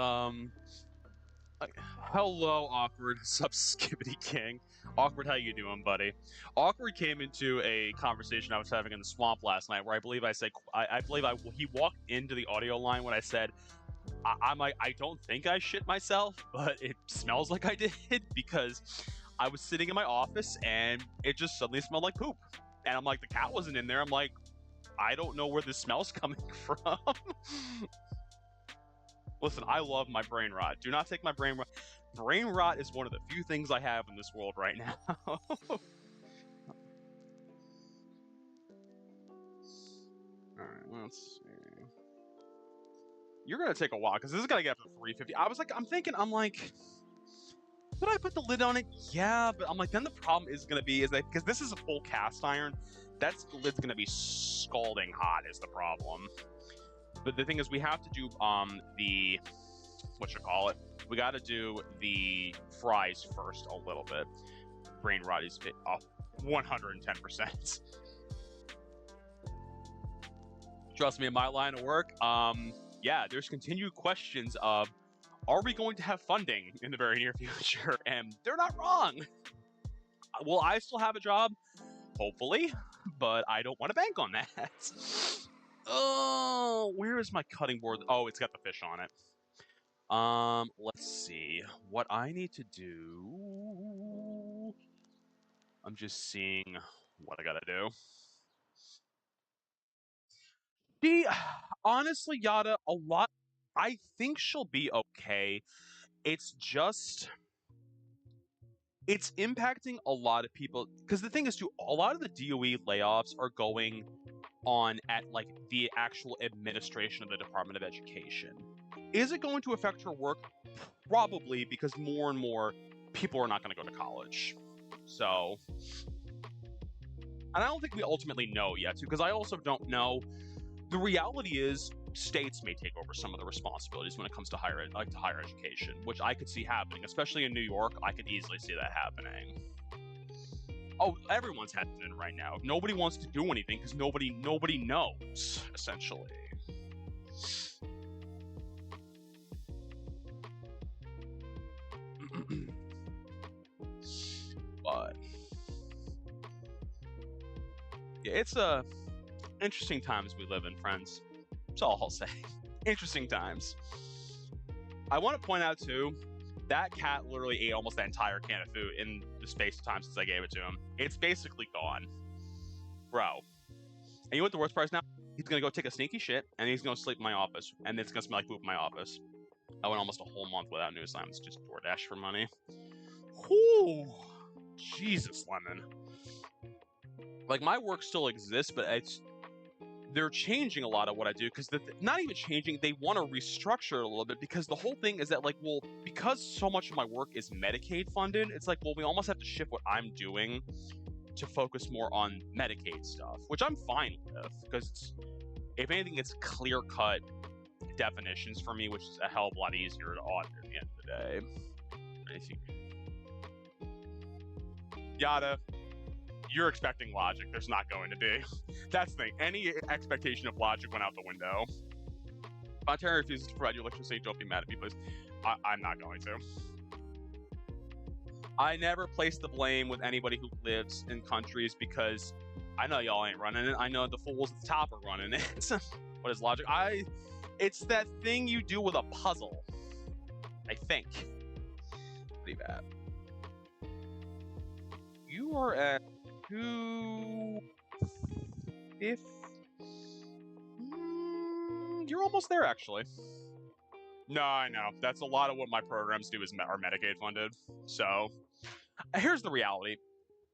hello, Awkward. Sup, Skibbity King. Awkward, how you doing, buddy? Awkward came into a conversation I was having in the swamp last night where I believe I said, he walked into the audio line when I said, I'm like, I don't think I shit myself, but it smells like I did because I was sitting in my office and it just suddenly smelled like poop. And I'm like, the cat wasn't in there. I'm like, I don't know where this smell's coming from. Listen, I love my brain rot. Do not take my brain rot. Brain rot is one of the few things I have in this world right now. Alright, let's see. You're gonna take a while, because this is gonna get up to 350. I'm like, did I put the lid on it? Yeah, but I'm like, then the problem is gonna be, is that, because this is a full cast iron, the lid's gonna be scalding hot is the problem. But the thing is, we have to do, the, we gotta do the fries first a little bit. Brain rot is off 110%. Trust me, in my line of work, yeah, there's continued questions of, are we going to have funding in the very near future? And they're not wrong. Will I still have a job? Hopefully, but I don't want to bank on that. Oh, where is my cutting board? Oh, it's got the fish on it. Let's see. What I need to do... I'm just seeing what I gotta do. Honestly, Yada, I think she'll be okay. It's just... it's impacting a lot of people, because the thing is, too, a lot of the DOE layoffs are going on at, like, the actual administration of the Department of Education. Is it going to affect her work? Probably, because more and more people are not going to go to college. So... and I don't think we ultimately know yet, too, because I also don't know. The reality is, states may take over some of the responsibilities when it comes to higher education, which I could see happening, especially in New York. I could easily see that happening. Oh, everyone's hesitant right now. Nobody wants to do anything because nobody knows, essentially. But yeah, it's interesting times we live in, friends. That's all I'll say. Interesting times. I want to point out, too, that cat literally ate almost the entire can of food in the space of time since I gave it to him. It's basically gone. Bro. And you know what the worst part is now? He's going to go take a sneaky shit, and he's going to sleep in my office, and it's going to smell like poop in my office. I went almost a whole month without news assignments, just DoorDash for money. Whew. Jesus, Lemon. Like, my work still exists, but they're changing a lot of what I do, because not even changing, they want to restructure it a little bit, because the whole thing is that, like, well, because so much of my work is Medicaid funded, it's like, well, we almost have to shift what I'm doing to focus more on Medicaid stuff, which I'm fine with, because if anything, it's clear-cut definitions for me, which is a hell of a lot easier to audit at the end of the day. Yada. You're expecting logic. There's not going to be. That's the thing. Any expectation of logic went out the window. If Ontario refuses to provide you electricity, don't be mad at me, please. I'm not going to. I never place the blame with anybody who lives in countries, because I know y'all ain't running it. I know the fools at the top are running it. What is logic? It's that thing you do with a puzzle. I think. Pretty bad. You are at 250. You're almost there, actually. No, I know. That's a lot of what my programs do are Medicaid funded. So, here's the reality.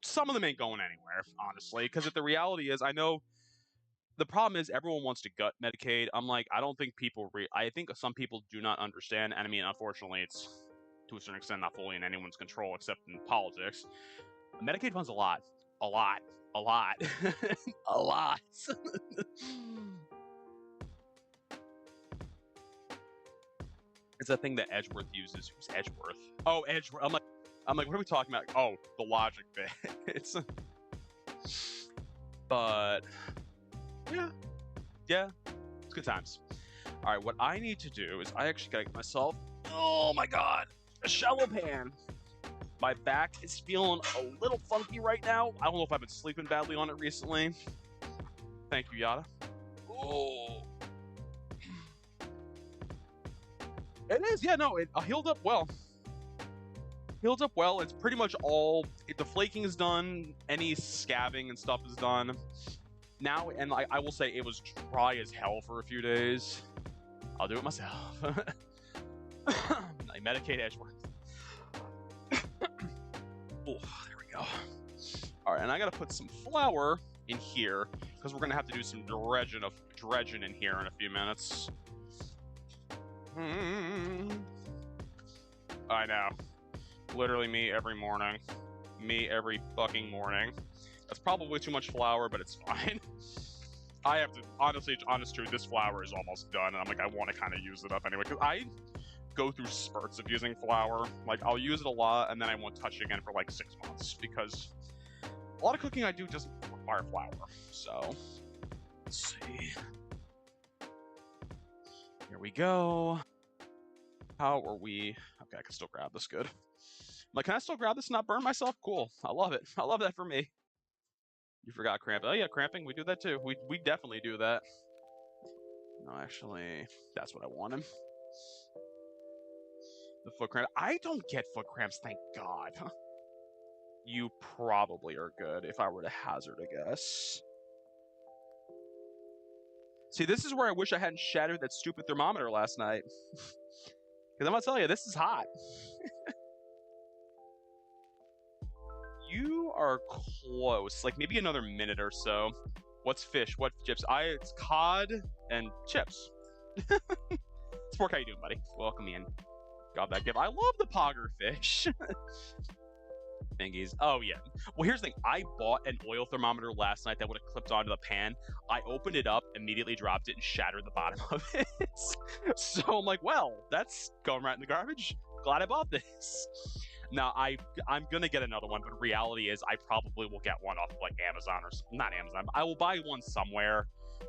Some of them ain't going anywhere, honestly, because the reality is, I know the problem is everyone wants to gut Medicaid. I'm like, I don't think people I think some people do not understand, and I mean, unfortunately, it's to a certain extent not fully in anyone's control except in politics. Medicaid funds a lot. A lot. A lot. A lot. It's a thing that Edgeworth uses. Who's Edgeworth? Oh, Edgeworth. I'm like, what are we talking about? Oh, the logic bit. But yeah, it's good times. All right, what I need to do is I actually gotta get myself. Oh my God, a shallow pan. My back is feeling a little funky right now. I don't know if I've been sleeping badly on it recently. Thank you, Yada. Oh. It is, yeah, no, it healed up well. Healed up well. It's pretty much all, the flaking is done. Any scabbing and stuff is done. Now, and I will say it was dry as hell for a few days. I'll do it myself. I medicate Edgeworth. Oh, there we go. All right, and I gotta put some flour in here because we're gonna have to do some dredging in here in a few minutes. I know. Literally me every morning. Me every fucking morning. That's probably too much flour, but it's fine. I have to, honestly, honest truth, this flour is almost done, and I'm like, I want to kind of use it up anyway, because I go through spurts of using flour. Like, I'll use it a lot, and then I won't touch it again for like 6 months, because a lot of cooking I do doesn't require flour. So, let's see. Here we go. How are we? Okay, I can still grab this good. I'm like, can I still grab this and not burn myself? Cool. I love it. I love that for me. You forgot cramping. Oh yeah, cramping. We do that too. We definitely do that. No, actually, that's what I wanted. The foot cramp. I don't get foot cramps, thank God. You probably are good if I were to hazard a guess. See, this is where I wish I hadn't shattered that stupid thermometer last night. Because I'm gonna tell you, this is hot. You are close, like maybe another minute or so. What's fish? What chips? It's cod and chips. Spork, how you doing, buddy? Welcome in. Got that gift. I love the pogger fish. Thingies. Oh yeah. Well, here's the thing. I bought an oil thermometer last night that would have clipped onto the pan. I opened it up, immediately dropped it, and shattered the bottom of it. So I'm like, well, that's going right in the garbage. Glad I bought this. Now, I'm going to get another one, but reality is I probably will get one off of, like, Amazon or... Not Amazon. I will buy one somewhere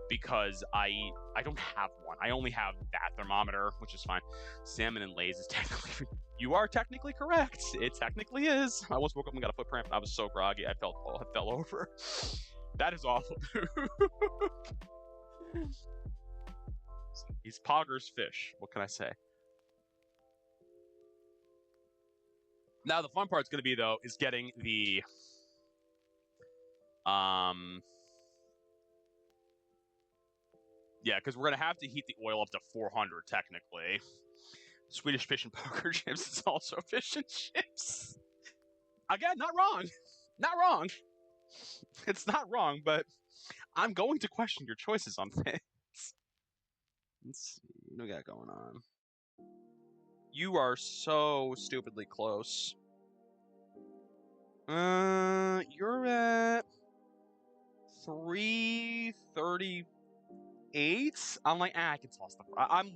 because I don't have one. I only have that thermometer, which is fine. Salmon and Lay's is technically... You are technically correct. It technically is. I almost woke up and got a foot cramp. I was so groggy. I fell over. That is awful, dude. He's Pogger's fish. What can I say? Now, the fun part's going to be, though, is getting the, yeah, because we're going to have to heat the oil up to 400, technically. Swedish fish and poker chips is also fish and chips. Again, not wrong. Not wrong. It's not wrong, but I'm going to question your choices on things. Let's see. What do we got going on? You are so stupidly close. You're at 338. I'm like, I can toss the.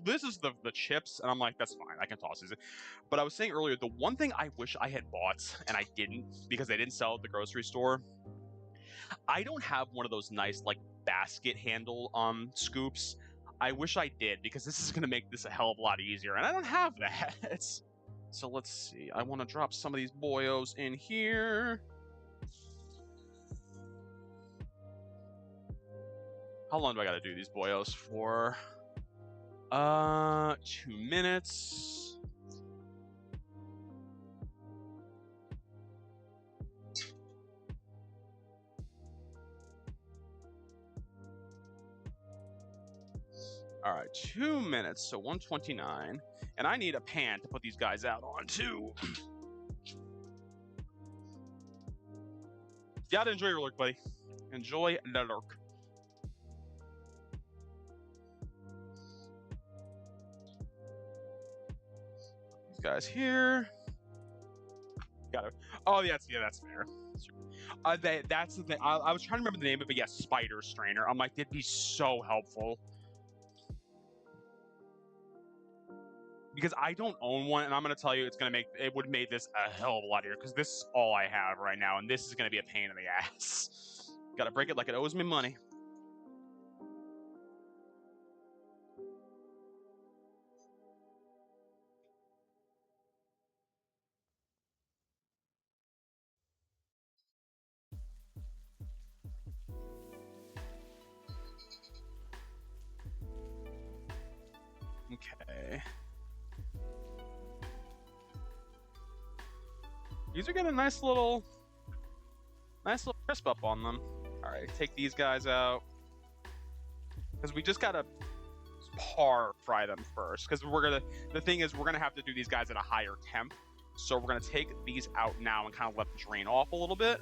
This is the chips, and I'm like, that's fine. I can toss these. But I was saying earlier, the one thing I wish I had bought, and I didn't because they didn't sell at the grocery store. I don't have one of those nice like basket handle scoops. I wish I did, because this is going to make this a hell of a lot easier, and I don't have that. So let's see. I want to drop some of these boyos in here. How long do I got to do these boyos for? 2 minutes. All right, 2 minutes, so 129. And I need a pan to put these guys out on, too. You gotta enjoy your lurk, buddy. Enjoy the lurk. These guys here. Gotta. Oh, yeah, that's fair. That's the thing. I was trying to remember the name of it, but yeah, spider strainer. I'm like, that'd be so helpful. Because I don't own one, and I'm going to tell you, it would have made this a hell of a lot easier, because this is all I have right now, and this is going to be a pain in the ass. Gotta break it like it owes me money. Okay. These are getting a nice little crisp up on them. All right, take these guys out, because we just gotta par fry them first, because the thing is, we're gonna have to do these guys at a higher temp. So we're gonna take these out now and kind of let them drain off a little bit,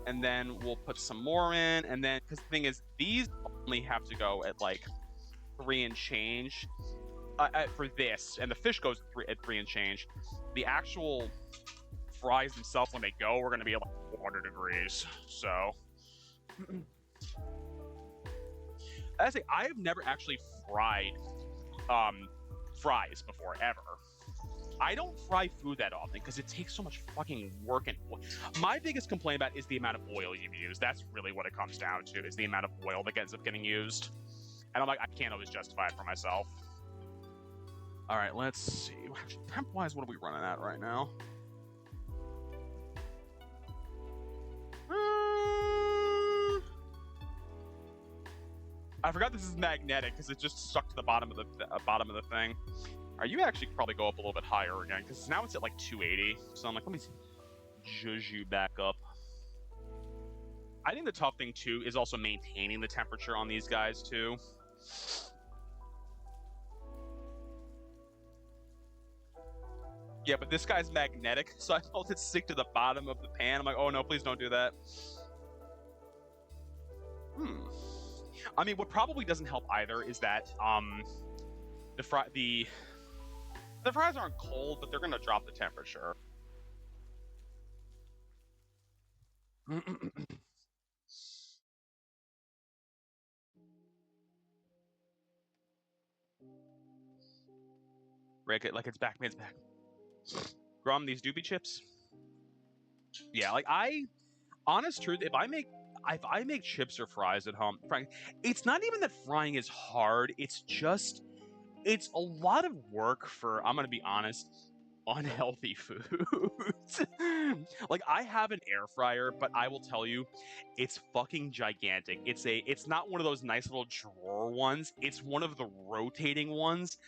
and then we'll put some more in, and then because the thing is, these only have to go at like 3 and change for this, and the fish goes at 3 and change. The actual fries themselves, when they go, we're gonna be at like 400 degrees. So I say I have never actually fried fries before, ever. I don't fry food that often because it takes so much fucking work. And my biggest complaint about is the amount of oil you use. That's really what it comes down to, is the amount of oil that ends up getting used. And I'm like, I can't always justify it for myself. All right, let's see. Temp-wise, what are we running at right now? I forgot this is magnetic because it just stuck to the bottom of the thing. You actually probably go up a little bit higher again, because now it's at like 280. So I'm like, let me zhuzh you back up. I think the tough thing too is also maintaining the temperature on these guys too. Yeah, but this guy's magnetic, so I felt it stick to the bottom of the pan. I'm like, oh no, please don't do that. I mean, what probably doesn't help either is that the fries aren't cold, but they're gonna drop the temperature. Rick, like it's back, man, it's back. Grum, these doobie chips. Yeah, like honest truth, if I make chips or fries at home, it's not even that frying is hard. It's just, it's a lot of work for, I'm gonna be honest, unhealthy foods. Like, I have an air fryer, but I will tell you, it's fucking gigantic. It's not one of those nice little drawer ones. It's one of the rotating ones.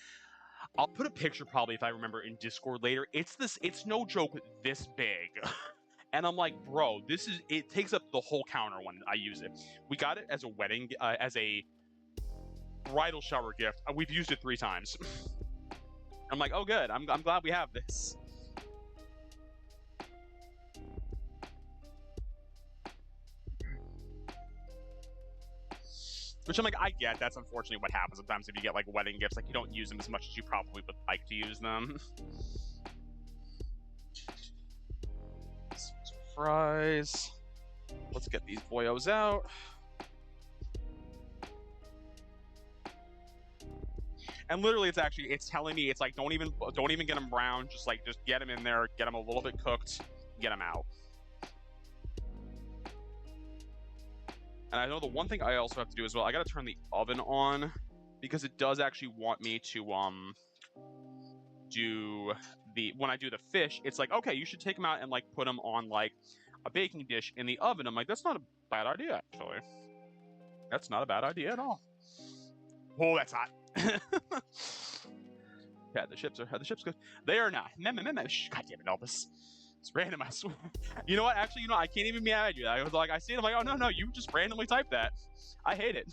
I'll put a picture probably, if I remember, in Discord later. It's no joke, this big. And I'm like, bro, it takes up the whole counter when I use it. We got it as a wedding, as a bridal shower gift. We've used it 3 times. I'm like, oh good, I'm glad we have this. Which I'm like, I get, that's unfortunately what happens sometimes if you get like wedding gifts, like you don't use them as much as you probably would like to use them. Fries. Let's get these boyos out. And literally, it's telling me, it's like, don't even get them brown. Just get them in there, get them a little bit cooked, get them out. And I know the one thing I also have to do as well, I gotta turn the oven on, because it does actually want me to when I do the fish, it's like, okay, you should take them out and like put them on like a baking dish in the oven. I'm like, that's not a bad idea, actually. That's not a bad idea at all. Oh, that's hot. Yeah, the chips good. They are not. God damn it, Elvis. It's random, I swear. You know what? Actually, I can't even be mad at you. I was like, I see it, I'm like, oh no, you just randomly typed that. I hate it.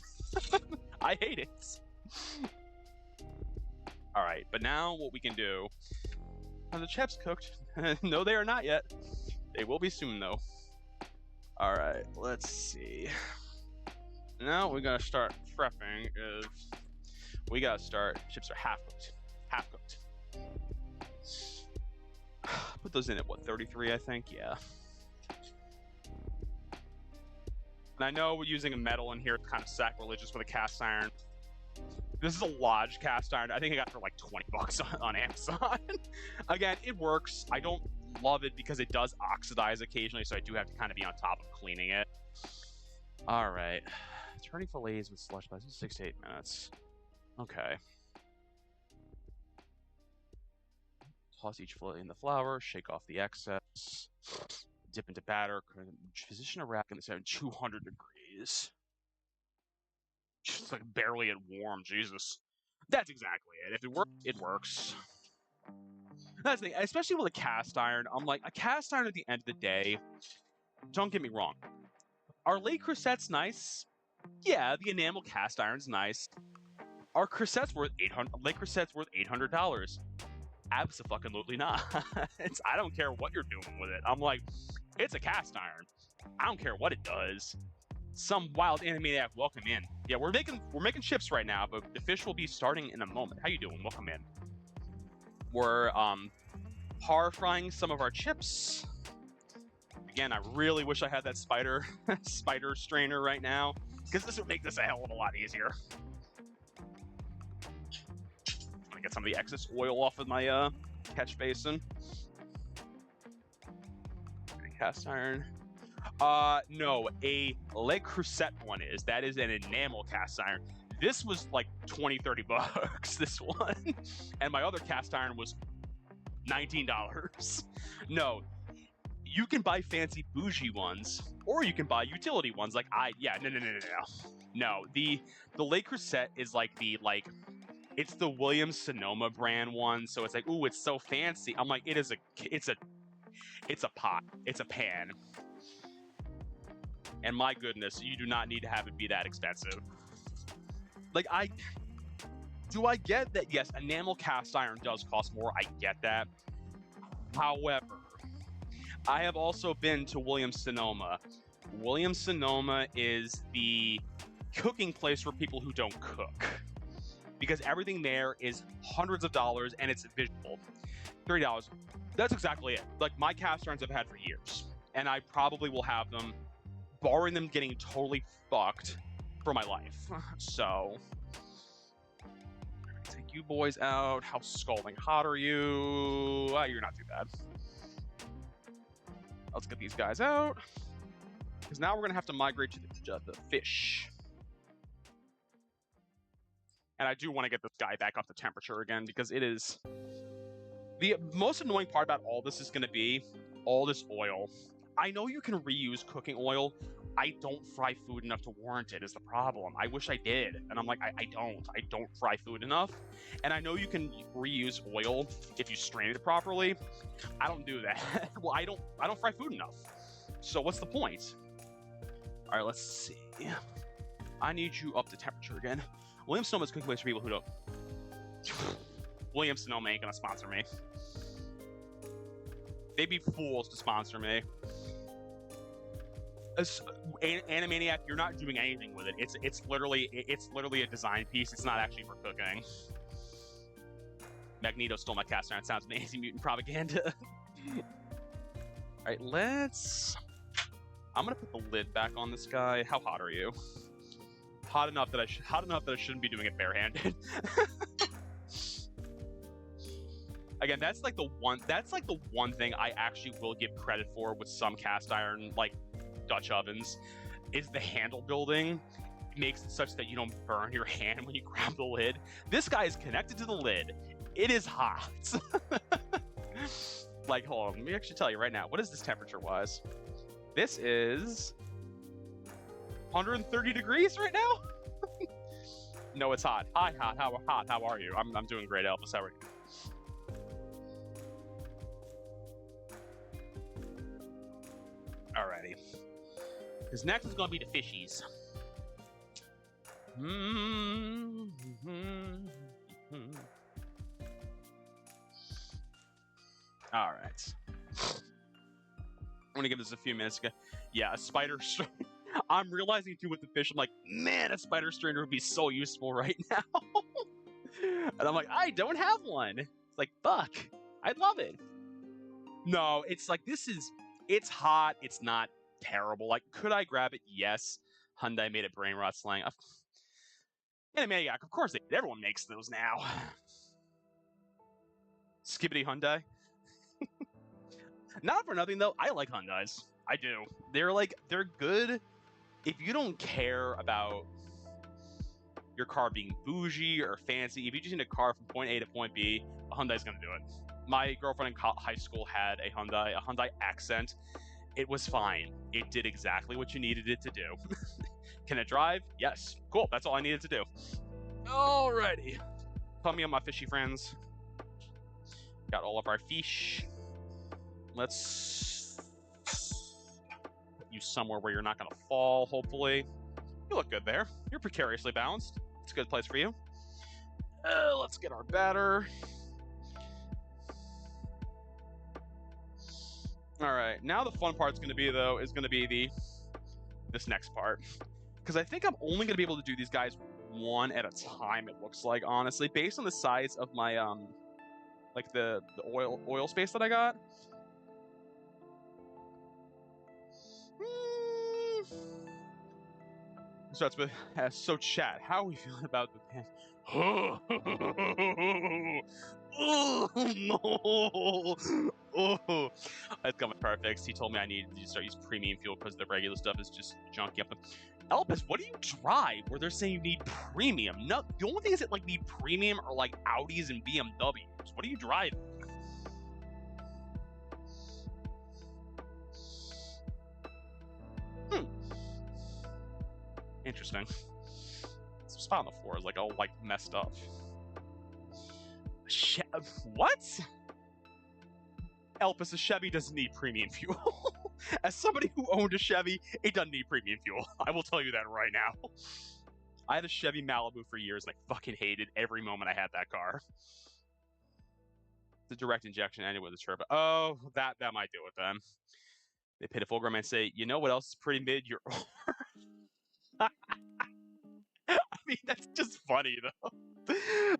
I hate it. All right, but now what we can do, are the chips cooked? No, they are not yet. They will be soon, though. All right, let's see. Now we're gonna start prepping. We gotta start. Chips are half cooked. Half cooked. Put those in at what, 33? I think. Yeah. And I know we're using a metal in here. It's kind of sacrilegious with a cast iron. This is a Lodge cast iron. I think I got it for like $20 on Amazon. Again, it works. I don't love it because it does oxidize occasionally, so I do have to kind of be on top of cleaning it. All right. Turning fillets with slush by 6 to 8 minutes. Okay. Toss each fillet in the flour. Shake off the excess. Dip into batter. Position a rack in the 200 degrees. It's like barely at warm. Jesus. That's exactly it. If it works, it works. That's the thing, especially with a cast iron. I'm like, a cast iron at the end of the day, don't get me wrong. Are Le Creuset's nice? Yeah, the enamel cast iron's nice. Are Cressettes worth Lake Cressettes worth $800? Absolutely not. I don't care what you're doing with it. I'm like, it's a cast iron. I don't care what it does. Some wild animaniac, welcome in. Yeah, we're making chips right now, but the fish will be starting in a moment. How you doing? Welcome in. We're par frying some of our chips. Again, I really wish I had that spider strainer right now, because this would make this a hell of a lot easier. I'm gonna get some of the excess oil off of my catch basin. Cast iron. No, a Le Creuset one is. That is an enamel cast iron. This was like 20, 30 bucks, this one. And my other cast iron was $19. No, you can buy fancy bougie ones, or you can buy utility ones. Like no. The Le Creuset is it's the Williams Sonoma brand one, so it's like, ooh, it's so fancy. I'm like, it's a pot, it's a pan. And my goodness, you do not need to have it be that expensive. Like, I get that, yes, enamel cast iron does cost more. I get that. However, I have also been to Williams Sonoma. Williams Sonoma is the cooking place for people who don't cook, because everything there is hundreds of dollars and it's visual. $30. That's exactly it. Like, my cast irons I've had for years, and I probably will have them, barring them getting totally fucked, for my life. So, take you boys out. How scalding hot are you? You're not too bad. Let's get these guys out, because now we're gonna have to migrate to the fish. And I do want to get this guy back up to temperature again, because it is the most annoying part about all this is going to be all this oil. I know you can reuse cooking oil. I don't fry food enough to warrant it is the problem. I wish I did. And I'm like, I don't fry food enough. And I know you can reuse oil if you strain it properly. I don't do that. Well, I don't fry food enough. So what's the point? All right, let's see. I need you up to temperature again. Williams Sonoma's cooking place for people who don't. Williams Sonoma ain't gonna sponsor me. They'd be fools to sponsor me. Animaniac, you're not doing anything with it. It's literally a design piece. It's not actually for cooking. Magneto stole my cast iron. Sounds amazing. Mutant propaganda. All right, I'm gonna put the lid back on this guy. How hot are you? Hot enough that I shouldn't be doing it barehanded. Again, that's like the one thing I actually will give credit for with some cast iron, like Dutch ovens, is the handle building makes it such that you don't burn your hand when you grab the lid. This guy is connected to the lid. It is hot. Like, hold on, let me actually tell you right now. What is this temperature-wise? This is 130 degrees right now? No, it's hot. Hi, hot. How are you? I'm doing great, Elvis. How are you? Alrighty. Because next is going to be the fishies. Alright. I'm going to give this a few minutes ago. Yeah, a spider strainer. I'm realizing too with the fish, I'm like, man, a spider strainer would be so useful right now. And I'm like, I don't have one. It's like, fuck. I'd love it. No, it's like, it's hot. It's not terrible. Like, could I grab it? Yes. Hyundai made it brain rot slang. Animaniac, of course they did. Everyone makes those now. Skibbity Hyundai. Not for nothing though, I like Hyundais. I do. They're good if you don't care about your car being bougie or fancy. If you just need a car from point A to point B, a Hyundai's gonna do it. My girlfriend in high school had a Hyundai Accent. It was fine. It did exactly what you needed it to do. Can it drive? Yes. Cool. That's all I needed to do. Alrighty. Put me on my fishy friends. Got all of our fish. Let's put you somewhere where you're not gonna fall, hopefully. You look good there. You're precariously balanced. It's a good place for you. Let's get our batter. All right, now the fun part's going to be, though, is going to be this next part. Because I think I'm only going to be able to do these guys one at a time, it looks like, honestly, based on the size of my, like the oil space that I got. Starts with, so chat, how are we feeling about the band? Oh, no. Oh, that's coming perfect. He told me I needed to start using premium fuel because the regular stuff is just junky up. Elvis, what do you drive where they're saying you need premium? No, the only things that like need premium are like Audis and BMWs. What are you driving? Interesting. Some spot on the floor is like all like messed up. What? Elvis, a Chevy doesn't need premium fuel. As somebody who owned a Chevy, it doesn't need premium fuel. I will tell you that right now. I had a Chevy Malibu for years, and I fucking hated every moment I had that car. The direct injection ended with a turbo. Oh, that might do it then. They paid a full gram and say, you know what else is pretty mid? Your I mean, that's just funny, though.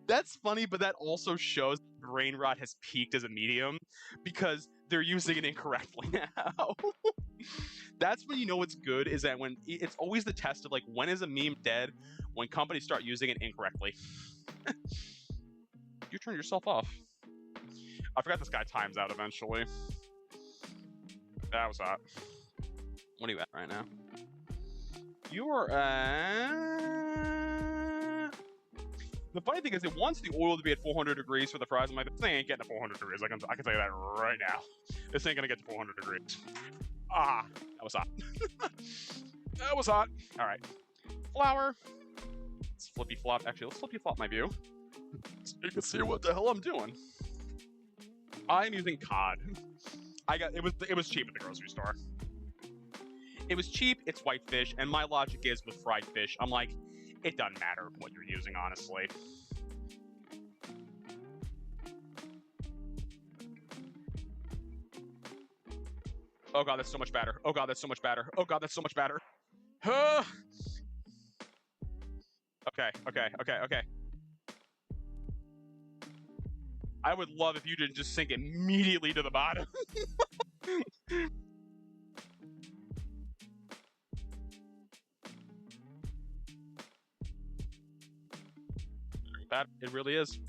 That's funny, but that also shows brain rot has peaked as a medium because they're using it incorrectly now. That's when you know it's good, is that when it's always the test of like, when is a meme dead? When companies start using it incorrectly. You turned yourself off. I forgot this guy times out eventually. That was hot. What are you at right now? You are at... The funny thing is, it wants the oil to be at 400 degrees for the fries. I'm like, this thing ain't getting to 400 degrees. I can tell you that right now. This ain't gonna get to 400 degrees. Ah, that was hot. That was hot. All right, flour. Let's flippy flop. Actually, let's flippy flop my view so you can see what the hell I'm doing. I'm using cod. It was cheap at the grocery store. It was cheap. It's white fish, and my logic is with fried fish, I'm like, it doesn't matter what you're using, honestly. Oh god, that's so much batter. Oh god, that's so much batter. Oh god, that's so much batter. Okay. I would love if you didn't just sink immediately to the bottom. That it really is.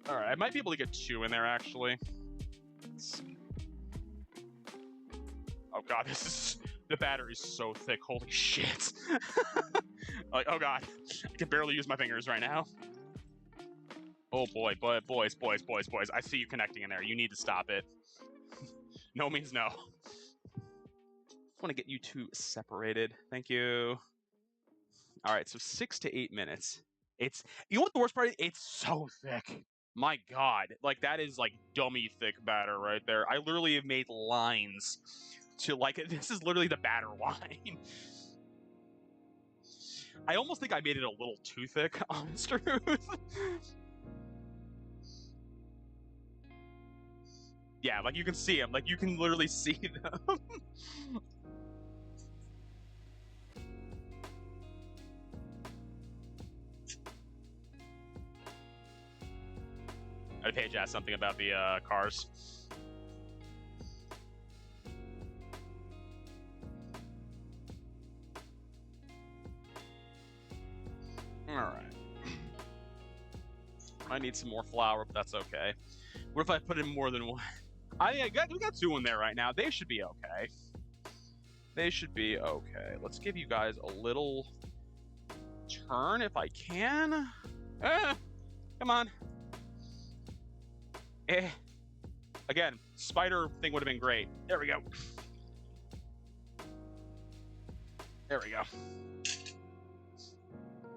All right, I might be able to get 2 in there actually. Oh god, the battery's so thick. Holy shit! Like, oh god, I can barely use my fingers right now. Oh boy, boys, I see you connecting in there. You need to stop it. No means no. I want to get you 2 separated. Thank you. All right, so 6 to 8 minutes. It's, you know what the worst part is? It's so thick. My god, like that is like dummy thick batter right there. I literally have made lines to like, this is literally the batter line. I almost think I made it a little too thick, honest truth. Yeah, like you can see them. Like you can literally see them. I Paige asked something about the cars. All right. I need some more flour, but that's okay. What if I put in more than one? We got 2 in there right now. They should be okay. They should be okay. Let's give you guys a little turn if I can. Come on. Again, spider thing would have been great. There we go. There we go.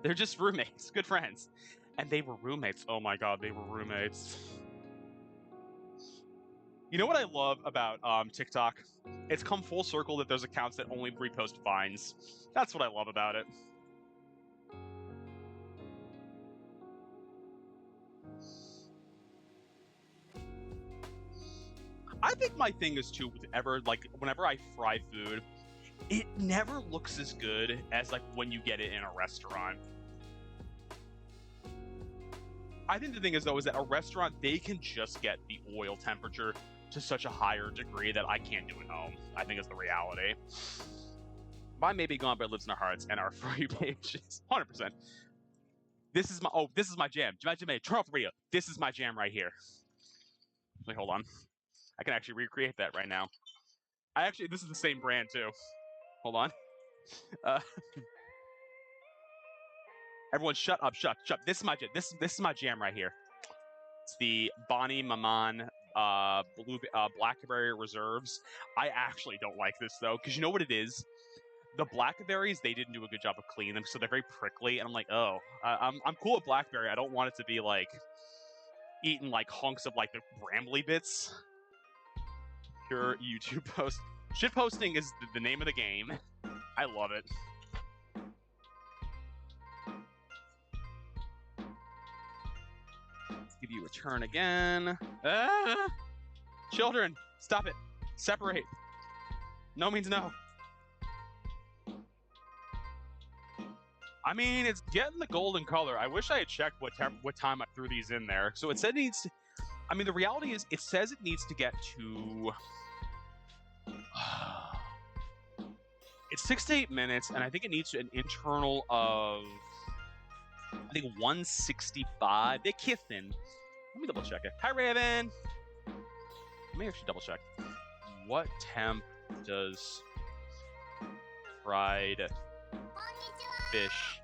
They're just roommates, good friends. And they were roommates. Oh my god, they were roommates. You know what I love about TikTok? It's come full circle that there's accounts that only repost vines. That's what I love about it. I think my thing is too, whenever I fry food, it never looks as good as like when you get it in a restaurant. I think the thing is though is that a restaurant, they can just get the oil temperature to such a higher degree that I can't do at home. I think is the reality. Mine may be gone, but it lives in our hearts and our For You pages. 100%. This is my jam. Turn off the radio. This is my jam right here. Wait, hold on. I can actually recreate that right now. This is the same brand too. Hold on. Everyone, shut up. This is my jam. This is my jam right here. It's the Bonnie Maman Blackberry Reserves. I actually don't like this though, because you know what it is? The blackberries, they didn't do a good job of cleaning them, so they're very prickly, and I'm like, oh, I'm cool with blackberry. I don't want it to be like eating like hunks of like the brambly bits. Your YouTube post. Shit posting is the name of the game. I love it. Let's give you a turn again. Children, stop it. Separate. No means no. I mean, it's getting the golden color. I wish I had checked what time I threw these in there. So it said it needs to... I mean, the reality is, it says it needs to get to... It's 6 to 8 minutes, and I think it needs an internal of... I think 165. They're kissing. Let me double check it. Hi, Raven! Let me actually double check. What temp does fried fish?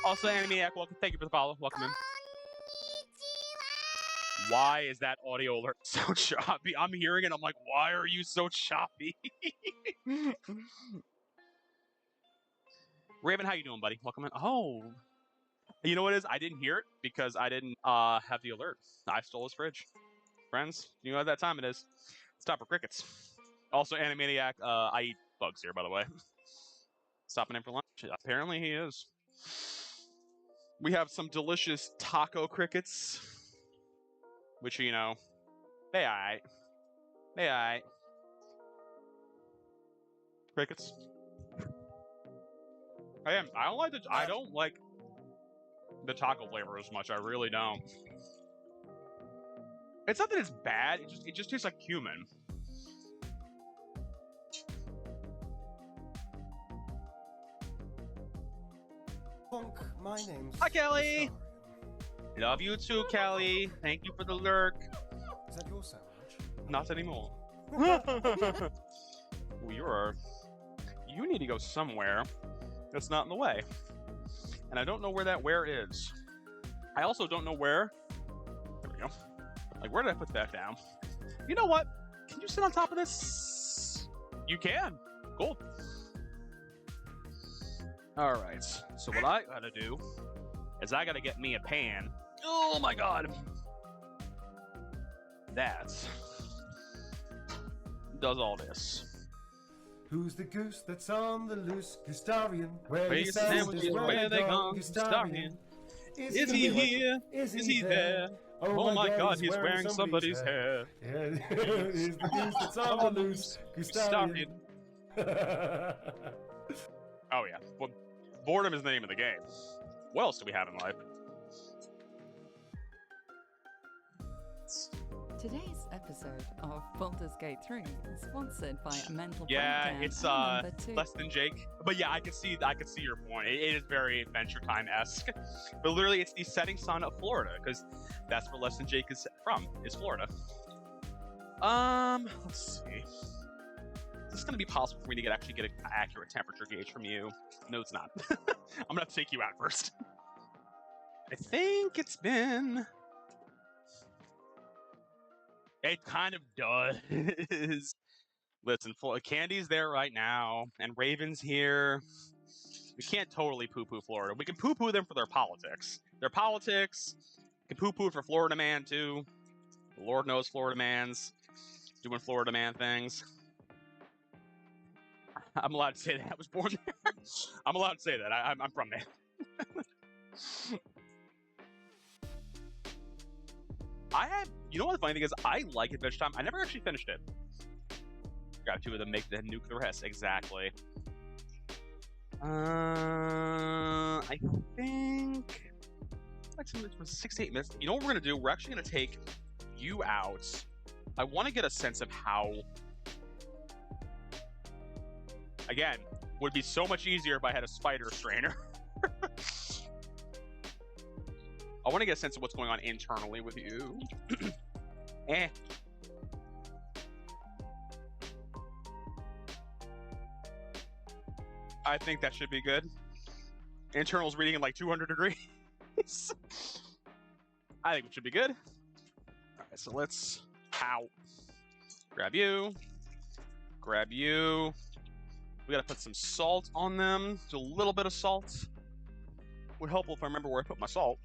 Also, Animaniac, welcome. Thank you for the follow. Welcome in. Why is that audio alert so choppy? I'm hearing it. I'm like, why are you so choppy? Raven, how you doing, buddy? Welcome in. Oh, you know what it is? I didn't hear it because I didn't have the alert. I stole his fridge. Friends, you know what that time it is. Stop for crickets. Also, Animaniac, I eat bugs here, by the way. Stopping in for lunch? Apparently he is. We have some delicious taco crickets. Which, you know, they aight. They aight. Crickets. I don't like the taco flavor as much. I really don't. It's not that it's bad, it just tastes like cumin. My name's Hi, Kelly! Love you too, Kelly. Thank you for the lurk. Is that your sandwich? Not anymore. You need to go somewhere that's not in the way. And I don't know where that where is. I also don't know where... There we go. Like, where did I put that down? You know what? Can you sit on top of this? You can. Cool. Alright. So what I gotta do is I gotta get me a pan. Oh my god. That does all this. Who's the goose that's on the loose? Gustarian. Where Your sandwiches, where they gone? Gustarian. Is he here? Is he there? Oh my god, he's wearing somebody's hair. Yeah. Who's the goose that's on the loose? Gustarian. Oh yeah. Well, boredom is the name of the game. What else do we have in life? Today's episode of Baldur's Gate 3 is sponsored by Mental Yeah, Breakdown it's and Number 2. less than Jake. But yeah, I can see your point. It is very Adventure Time-esque. But literally, it's the setting sun of Florida, because that's where Less Than Jake is from, is Florida. Let's see. Is this gonna be possible for me to actually get an accurate temperature gauge from you? No, it's not. I'm gonna have to take you out first. I think it's been... It kind of does. Listen, Candy's there right now, and Raven's here. We can't totally poo-poo Florida. We can poo-poo them for their politics. Their politics. We can poo-poo for Florida Man, too. Lord knows Florida man's doing Florida man things. I'm allowed to say that I was born there. I'm allowed to say that. I'm from there. You know what the funny thing is? I like Adventure Time. I never actually finished it. Grab 2 of them, make the nuclear test. Exactly. I think like something for 6 to 8 minutes. You know what we're gonna do? We're actually gonna take you out. I want to get a sense of how. Again, would be so much easier if I had a spider strainer. I want to get a sense of what's going on internally with you. I think that should be good. Internal's reading at like 200 degrees. I think it should be good. All right, so let's grab you. Grab you. We gotta put some salt on them. Just a little bit of salt would help if I remember where I put my salt.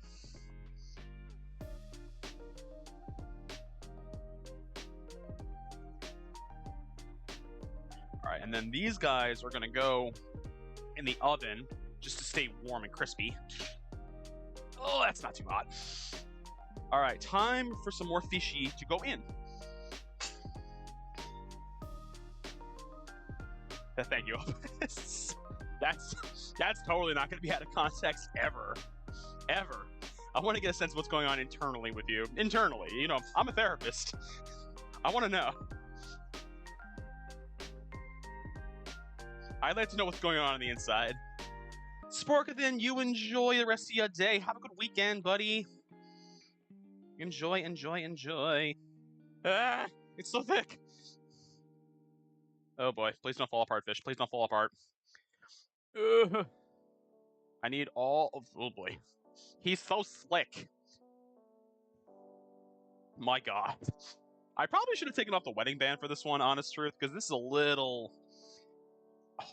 All right, and then these guys are gonna go in the oven just to stay warm and crispy. Oh, that's not too hot. All right, time for some more fishy to go in. Thank you. That's totally not going to be out of context ever. I want to get a sense of what's going on internally with you. Internally, you know, I'm a therapist. I want to know. I'd like to know what's going on the inside. Sporka, then you enjoy the rest of your day. Have a good weekend, buddy. Enjoy. Ah, it's so thick. Oh boy, please don't fall apart, fish. Please don't fall apart. Ugh. I need all of... Oh boy. He's so slick. My god. I probably should have taken off the wedding band for this one, honest truth, because this is a little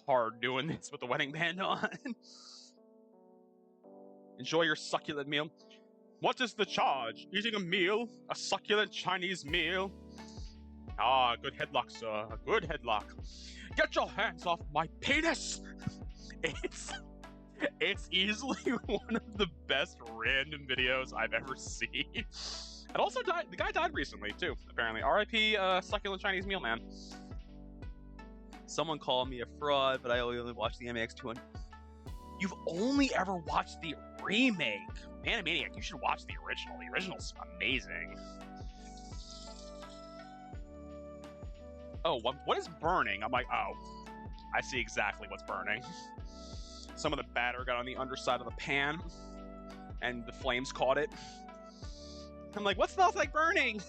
hard doing this with the wedding band on. Enjoy your succulent meal. What is the charge? Eating a meal? A succulent Chinese meal? Ah, good headlock, sir. A good headlock. Get your hands off my penis! It's easily one of the best random videos I've ever seen. It also died. The guy died recently, too, apparently. R.I.P. Succulent Chinese Meal Man. Someone called me a fraud, but I only watched the MAX200. You've only ever watched the remake. Animaniac, you should watch the original. The original's amazing. Oh, what is burning? I'm like, oh, I see exactly what's burning. Some of the batter got on the underside of the pan, and the flames caught it. I'm like, what smells like burning?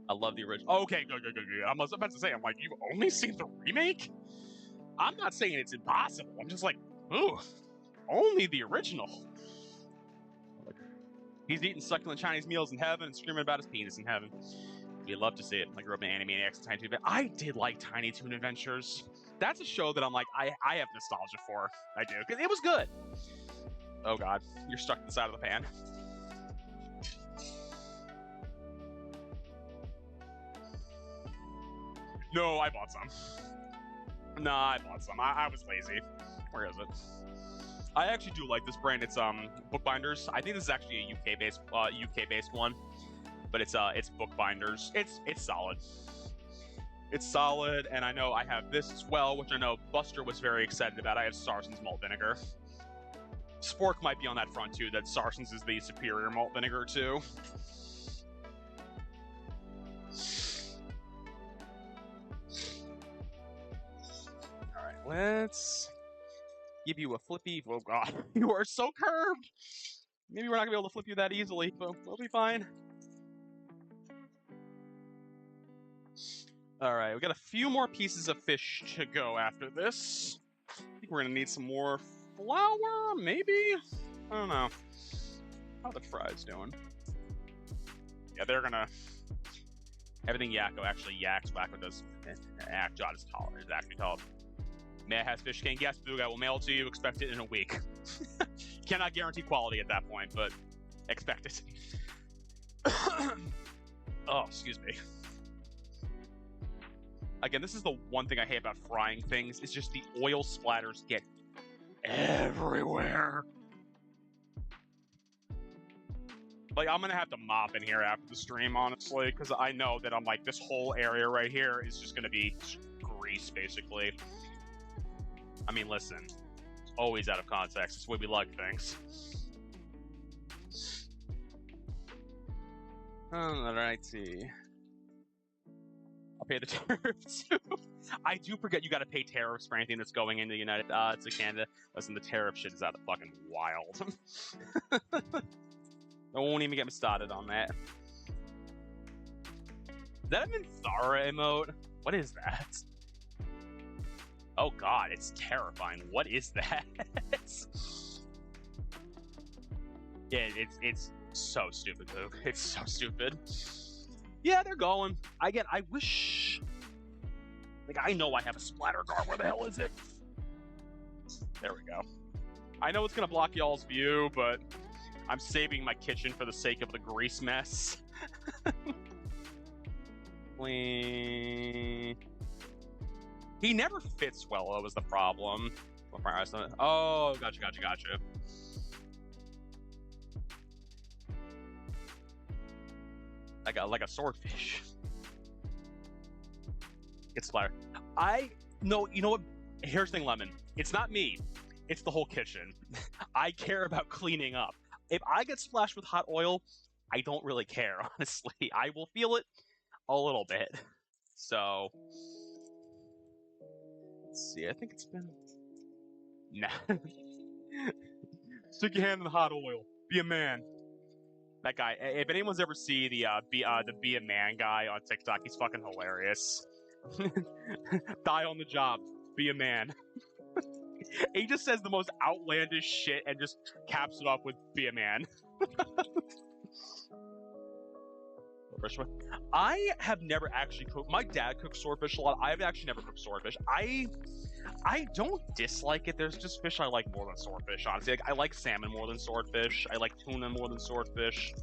I love the original. Okay, good. I was about to say, I'm like, you've only seen the remake? I'm not saying it's impossible. I'm just like, ooh, only the original. He's eating succulent Chinese meals in heaven and screaming about his penis in heaven. We'd love to see it. I grew up in Animaniacs and Tiny Toon Adventures. I did like Tiny Toon Adventures. That's a show that I'm like, I have nostalgia for. I do, because it was good. Oh god, you're stuck to the side of the pan. No, I bought some. Nah, I bought some. I was lazy. Where is it? I actually do like this brand. It's Bookbinders. I think this is actually a UK based one, but it's Bookbinders. It's solid. It's solid, and I know I have this as well, which I know Buster was very excited about. I have Sarson's malt vinegar. Spork might be on that front too. That Sarson's is the superior malt vinegar too. All right, let's give you a flippy. Oh god, you are so curved. Maybe we're not gonna be able to flip you that easily, but we'll be fine. All right, we got a few more pieces of fish to go after this. I think we're gonna need some more flour, maybe? I don't know. How are the fries doing? Yeah, they're gonna... Everything Yakko actually yaks. Wacko does... Jot is taller. It's actually called. May I have fish king? Yes, Boog, I will mail it to you. Expect it in a week. Cannot guarantee quality at that point, but Expect it. Oh, excuse me. Again, this is the one thing I hate about frying things. It's just the oil splatters get everywhere. Like, I'm gonna have to mop in here after the stream, honestly, because I know that I'm like, this whole area right here is just gonna be grease, basically. I mean, listen, it's always out of context. It's the way we like things. Alrighty. I'll pay the tariffs too. I do forget you gotta pay tariffs for anything that's going into the United to Canada. Listen, the tariff shit is out of fucking wild. I won't even get me started on that. Is that a Minthara emote? What is that? Oh god, it's terrifying. What is that? Yeah, it's so stupid, Luke. It's so stupid. Yeah, they're going. Again, I wish... Like, I know I have a splatter guard. Where the hell is it? There we go. I know it's gonna block y'all's view, but I'm saving my kitchen for the sake of the grease mess. He never fits well, though, was the problem. Oh, gotcha. Like a swordfish. It's splattered. No, you know what? Here's the thing, Lemon. It's not me. It's the whole kitchen. I care about cleaning up. If I get splashed with hot oil, I don't really care, honestly. I will feel it a little bit. So, let's see. I think it's been... Nah. Stick your hand in the hot oil. Be a man. That guy. If anyone's ever seen the Be a Man guy on TikTok, he's fucking hilarious. Die on the job. Be a man. He just says the most outlandish shit and just caps it off with "be a man." I have never actually cooked. My dad cooks swordfish a lot. I've actually never cooked swordfish. I don't dislike it. There's just fish I like more than swordfish, honestly. Like, I like salmon more than swordfish. I like tuna more than swordfish.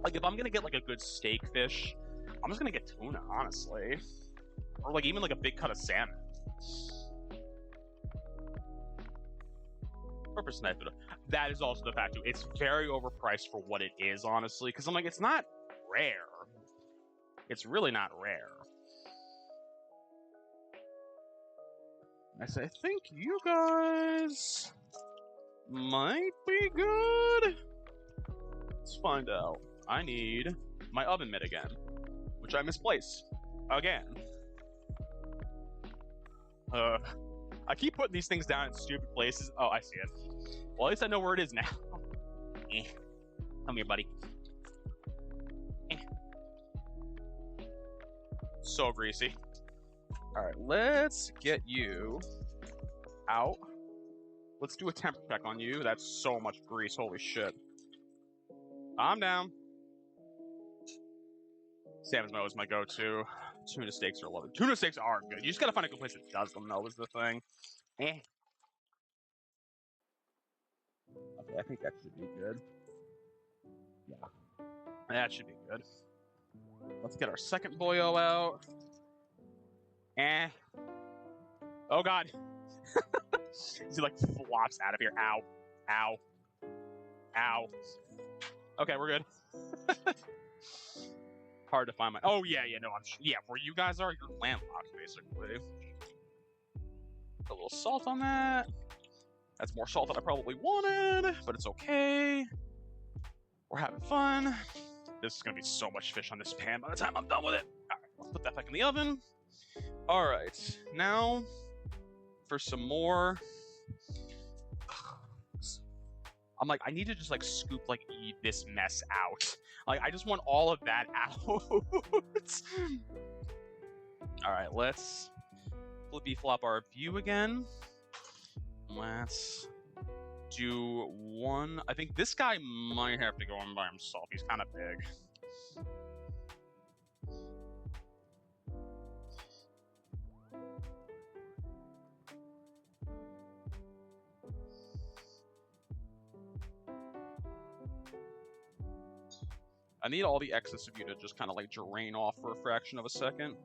Like, if I'm gonna get like a good steak fish, I'm just gonna get tuna, honestly. Or like even like a big cut of salmon. That is also the fact too. It's very overpriced for what it is, honestly. Because I'm like, it's not rare. It's really not rare. I say, I think you guys might be good. Let's find out. I need my oven mitt again, which I misplaced again. I keep putting these things down in stupid places. Oh, I see it. Well, at least I know where it is now. Come here, buddy. So greasy. Alright, let's get you out. Let's do a temper check on you. That's so much grease. Holy shit. I'm down. Salmon's always my go-to. Tuna steaks are lovely. Tuna steaks are good. You just gotta find a good place that does them, though, is the thing. Okay, I think that should be good. Yeah. That should be good. Let's get our second boyo out. Oh, God. He, like, flops out of here. Ow. Ow. Ow. Okay, we're good. Hard to find my... Oh, yeah, no, yeah, where you guys are, you're landlocked, basically. Put a little salt on that. That's more salt than I probably wanted, but it's okay. We're having fun. This is going to be so much fish on this pan by the time I'm done with it. All right, let's put that back in the oven. All right, now for some more. I'm like, I need to just like scoop like this mess out. Like, I just want all of that out. All right, let's flippy flop our view again. Let's do one. I think this guy might have to go in by himself. He's kind of big. I need all the excess of you to just kind of like drain off for a fraction of a second.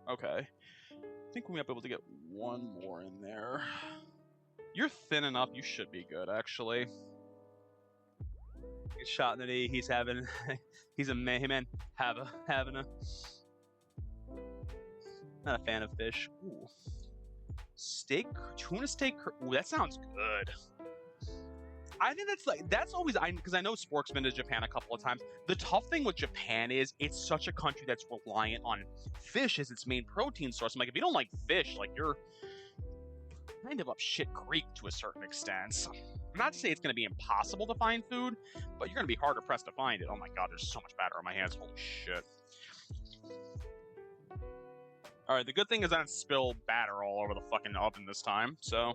Okay. I think we might be able to get one more in there. You're thin enough, you should be good, actually. He's shot in the knee, he's having... he's a man, having a... Not a fan of fish. Ooh. Steak, tuna steak, ooh, that sounds good. I think that's always, because I know Spork's been to Japan a couple of times. The tough thing with Japan is it's such a country that's reliant on fish as its main protein source. I'm like, if you don't like fish, like you're kind of up shit creek to a certain extent. Not to say it's going to be impossible to find food, but you're going to be harder pressed to find it. Oh my god, there's so much batter on my hands. Holy shit. Alright, the good thing is I didn't spill batter all over the fucking oven this time, so...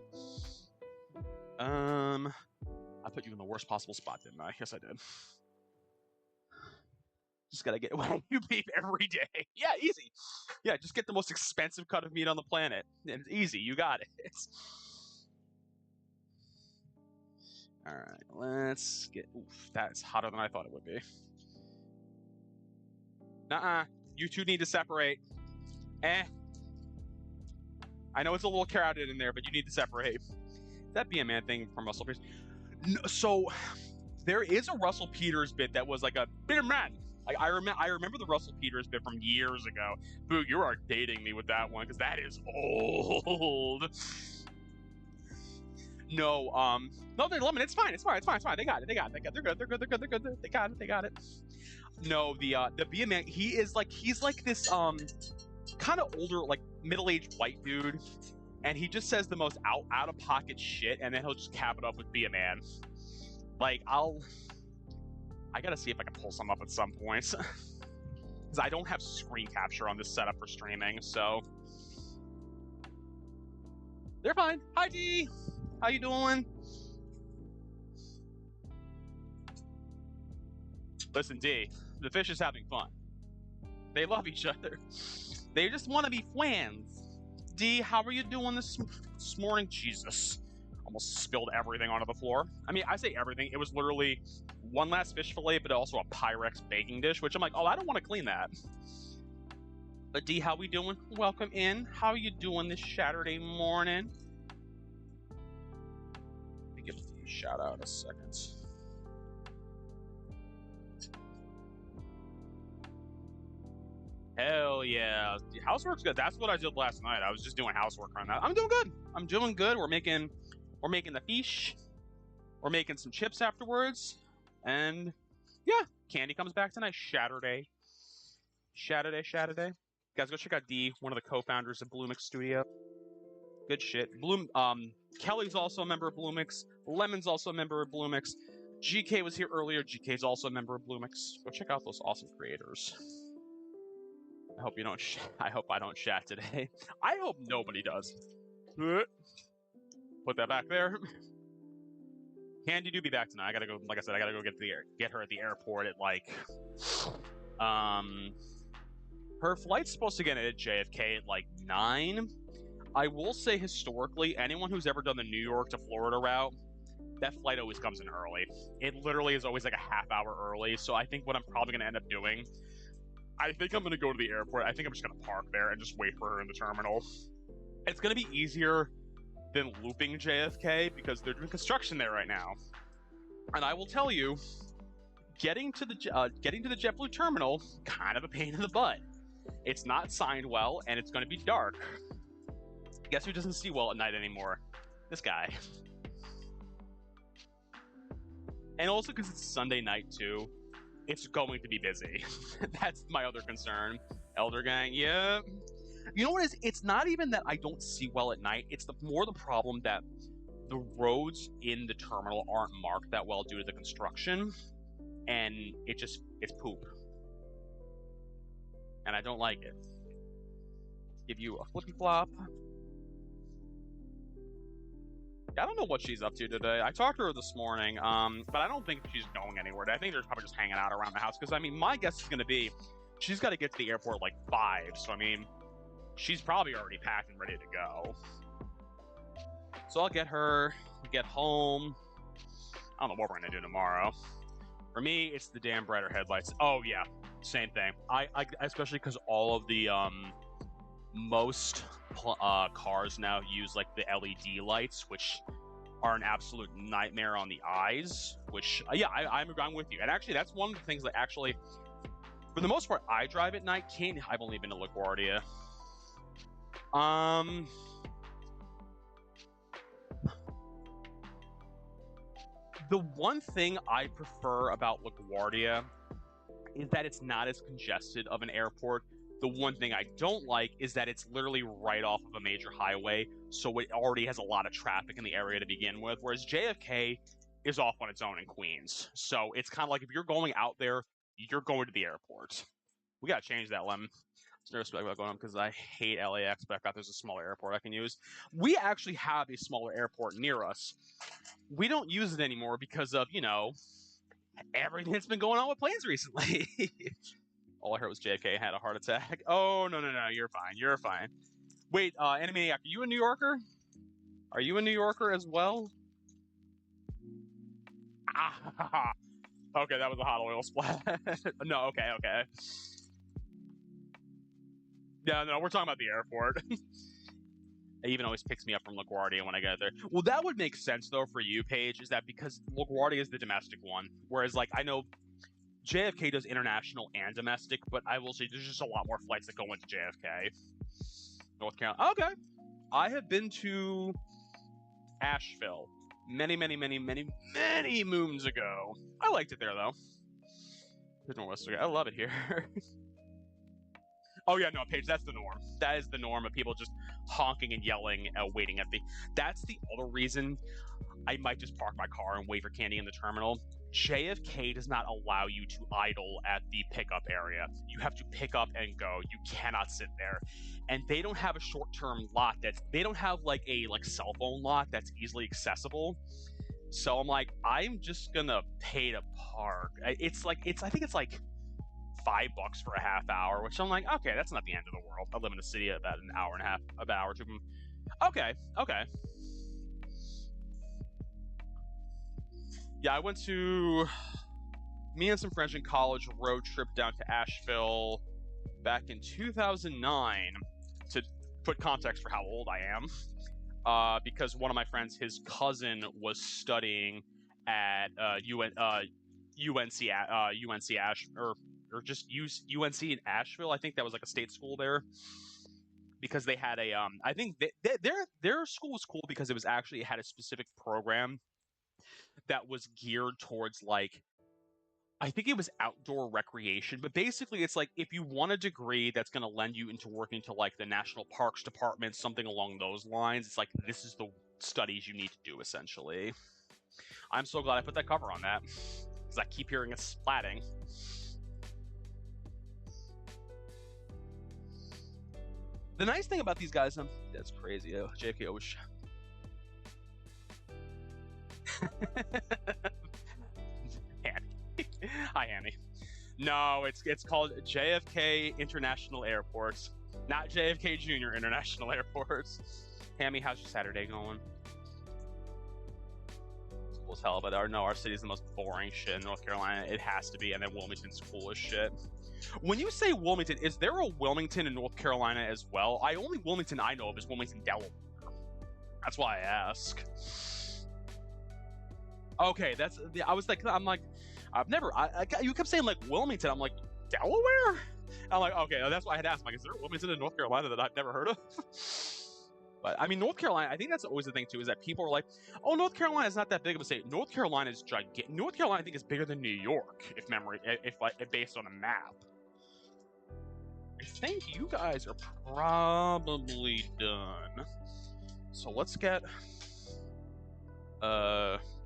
I put you in the worst possible spot, didn't I? Yes, I did. Just gotta get you beef every day. Yeah, easy. Yeah, just get the most expensive cut of meat on the planet. And it's easy, you got it. Alright, let's get... Oof, that's hotter than I thought it would be. Nuh-uh. You two need to separate. I know it's a little crowded in there, but you need to separate. That be a man thing from Russell Peters. No, so there is a Russell Peters bit that was like a bitter man. Like I remember the Russell Peters bit from years ago. Boo, you are dating me with that one because that is old. No, no, they're lemon. It's fine. It's fine. They got it. They're good. They got it. No, the be man. He's like this kind of older, like middle-aged white dude. And he just says the most out of pocket shit, and then he'll just cap it up with "be a man." Like I gotta see if I can pull some up at some point, because I don't have screen capture on this setup for streaming. So they're fine. Hi D, how you doing? Listen, D, the fish is having fun. They love each other. They just want to be friends. D, how are you doing this morning? Jesus. Almost spilled everything onto the floor. I mean, I say everything. It was literally one last fish fillet, but also a Pyrex baking dish, which I'm like, oh, I don't want to clean that. But D, how we doing? Welcome in. How are you doing this Saturday morning? Let me give you a shout out in a second. Hell yeah. Housework's good. That's what I did last night. I was just doing housework on that. I'm doing good. We're making the fish. We're making some chips afterwards. And yeah, Candy comes back tonight. Saturday. Guys, go check out D, one of the co-founders of Bloomix Studio. Good shit. Kelly's also a member of Bloomix. Lemon's also a member of Bloomix. GK was here earlier. GK's also a member of Bloomix. Go check out those awesome creators. I hope you don't. I hope I don't chat today. I hope nobody does. Put that back there. Candy do be back tonight. I gotta go. Like I said, I gotta go get her at the airport at like. Her flight's supposed to get at JFK at like 9. I will say historically, anyone who's ever done the New York to Florida route, that flight always comes in early. It literally is always like a half hour early. So I think what I'm probably gonna end up doing. I think I'm going to go to the airport. I think I'm just going to park there and just wait for her in the terminal. It's going to be easier than looping JFK because they're doing construction there right now. And I will tell you, getting to the JetBlue terminal, kind of a pain in the butt. It's not signed well, and it's going to be dark. Guess who doesn't see well at night anymore? This guy. And also because it's Sunday night, too. It's going to be busy. That's my other concern. Elder Gang, yeah. You know what it is? It's not even that I don't see well at night. It's more the problem that the roads in the terminal aren't marked that well due to the construction. And it's poop. And I don't like it. Give you a flippy flop. I don't know what she's up to today. I talked to her this morning, but I don't think she's going anywhere. I think they're probably just hanging out around the house. Because, I mean, my guess is going to be she's got to get to the airport like 5. So, I mean, she's probably already packed and ready to go. So I'll get her, get home. I don't know what we're going to do tomorrow. For me, it's the damn brighter headlights. Oh yeah, same thing. I especially because all of the most cars now use like the LED lights, which are an absolute nightmare on the eyes. Which yeah, I'm with you. And actually, that's one of the things that actually, for the most part, I drive at night. I've only been to LaGuardia. The one thing I prefer about LaGuardia is that it's not as congested of an airport. The one thing I don't like is that it's literally right off of a major highway, so it already has a lot of traffic in the area to begin with, whereas JFK is off on its own in Queens. So it's kind of like if you're going out there, you're going to the airport. We got to change that, Lemon. There's no respect about going on because I hate LAX, but I thought there's a smaller airport I can use. We actually have a smaller airport near us. We don't use it anymore because of, you know, everything that's been going on with planes recently. All I heard was JFK had a heart attack. Oh, no, you're fine. You're fine. Wait, Animaniac, are you a New Yorker? Are you a New Yorker as well? Ah, okay, that was a hot oil splash. No, okay. Yeah, no, we're talking about the airport. It even always picks me up from LaGuardia when I get there. Well, that would make sense, though, for you, Paige, is that because LaGuardia is the domestic one, whereas, like, I know JFK does international and domestic, but I will say there's just a lot more flights that go into JFK. North Carolina. Okay. I have been to Asheville many moons ago. I liked it there, though. I love it here. Oh, yeah, no, Paige, that's the norm. That is the norm of people just honking and yelling, waiting at the... That's the other reason I might just park my car and wait for candy in the terminal. JFK does not allow you to idle at the pickup area. You have to pick up and go. You cannot sit there. And they don't have a short-term lot that's... They don't have, like, a cell phone lot that's easily accessible. So I'm like, I'm just gonna pay to park. I think it's like $5 for a half hour, which I'm like, okay, that's not the end of the world. I live in a city about an hour and a half, about an hour or two. Okay. Yeah, I went to me and some friends in college road trip down to Asheville back in 2009 to put context for how old I am. Because one of my friends, his cousin was studying at UNC in Asheville. I think that was like a state school there, because they had a I think their school was cool because it had a specific program that was geared towards, like, I think it was outdoor recreation, but basically it's like if you want a degree that's going to lend you into working to like the National Parks Department, something along those lines, it's like this is the studies you need to do, essentially. I'm so glad I put that cover on that, because I keep hearing it splatting. The nice thing about these guys, that's crazy. JK always... Hi, Hammy. No, it's called JFK International Airports, not JFK Junior International Airports. Hammy, how's your Saturday going? It's cool as hell, but our city is the most boring shit in North Carolina. It has to be, and then Wilmington's cool as shit. When you say Wilmington, is there a Wilmington in North Carolina as well? Only Wilmington I know of is Wilmington, Delaware. That's why I ask. Okay, I'm like, I've never, you kept saying like Wilmington, I'm like, Delaware? I'm like, okay, that's why I had asked, like, is there a Wilmington in North Carolina that I've never heard of? But I mean, North Carolina, I think that's always the thing too, is that people are like, oh, North Carolina is not that big of a state. North Carolina is gigantic. North Carolina, I think, is bigger than New York, if based on a map. I think you guys are probably done. So let's get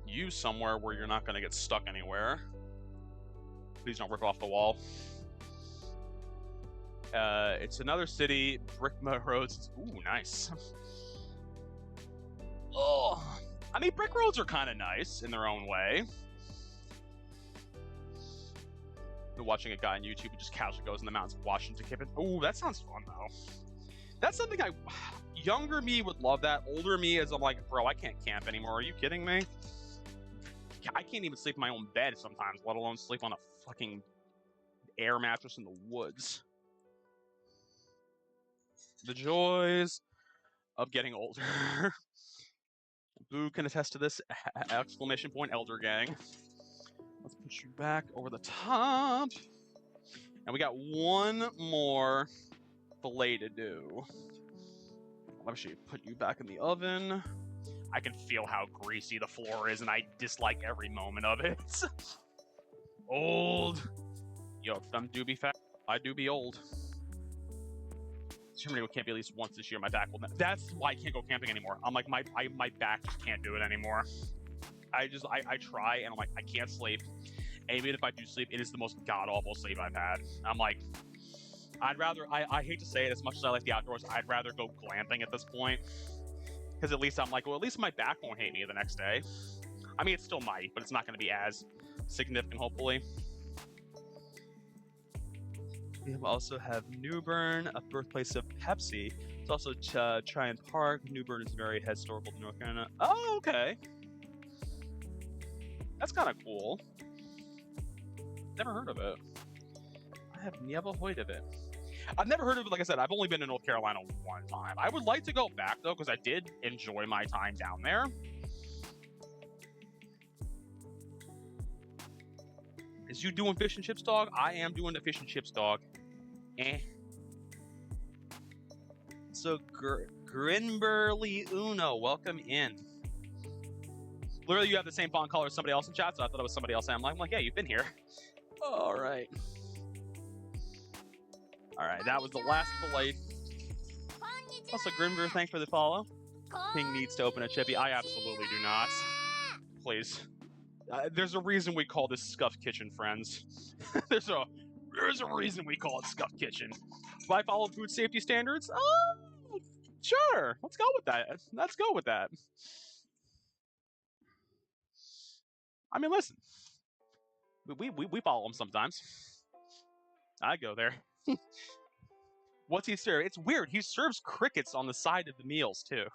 you somewhere where you're not going to get stuck anywhere. Please don't rip off the wall. It's another city, brick roads. Ooh, nice. Oh, I mean, brick roads are kind of nice in their own way. Been watching a guy on YouTube who just casually goes in the mountains of Washington camping. Ooh, that sounds fun though. That's something younger me would love that. Older me is, I'm like, bro, I can't camp anymore. Are you kidding me? I can't even sleep in my own bed sometimes, let alone sleep on a fucking air mattress in the woods. The joys of getting older. Boo can attest to this. Exclamation point, elder gang. Let's put you back over the top. And we got one more fillet to do. Let me put you back in the oven. I can feel how greasy the floor is, and I dislike every moment of it. Old. Yo, if them do be fat, I do be old. Determining what can't be at least once this year. My back will. That's why I can't go camping anymore. I'm like my back just can't do it anymore. I try and I'm like I can't sleep. And even if I do sleep, it is the most god awful sleep I've had. I'm like, I'd rather. I hate to say it as much as I like the outdoors. I'd rather go glamping at this point because at least I'm like, well, at least my back won't hate me the next day. I mean, it still might, but it's not going to be as significant, hopefully. We also have New Bern, a birthplace of Pepsi. It's also Tryon Park. New Bern is very historical to North Carolina. Oh, okay. That's kind of cool. Never heard of it. I have never heard of it. I've never heard of it, like I said, I've only been to North Carolina one time. I would like to go back, though, because I did enjoy my time down there. Is you doing fish and chips, dog? I am doing the fish and chips, dog. So, Grinberly Uno, welcome in. Literally, you have the same font color as somebody else in chat, so I thought it was somebody else. I'm like, yeah, you've been here. All right. All right, that was the last fillet. Also, Grimber, thanks for the follow. King needs to open a chippy. I absolutely do not. Please. There's a reason we call this Scuffed Kitchen, friends. There's a reason we call it Scuffed Kitchen. Do I follow food safety standards? Oh, sure. Let's go with that. Let's go with that. I mean, listen. We follow them sometimes. I go there. What's he serve? It's weird. He serves crickets on the side of the meals, too.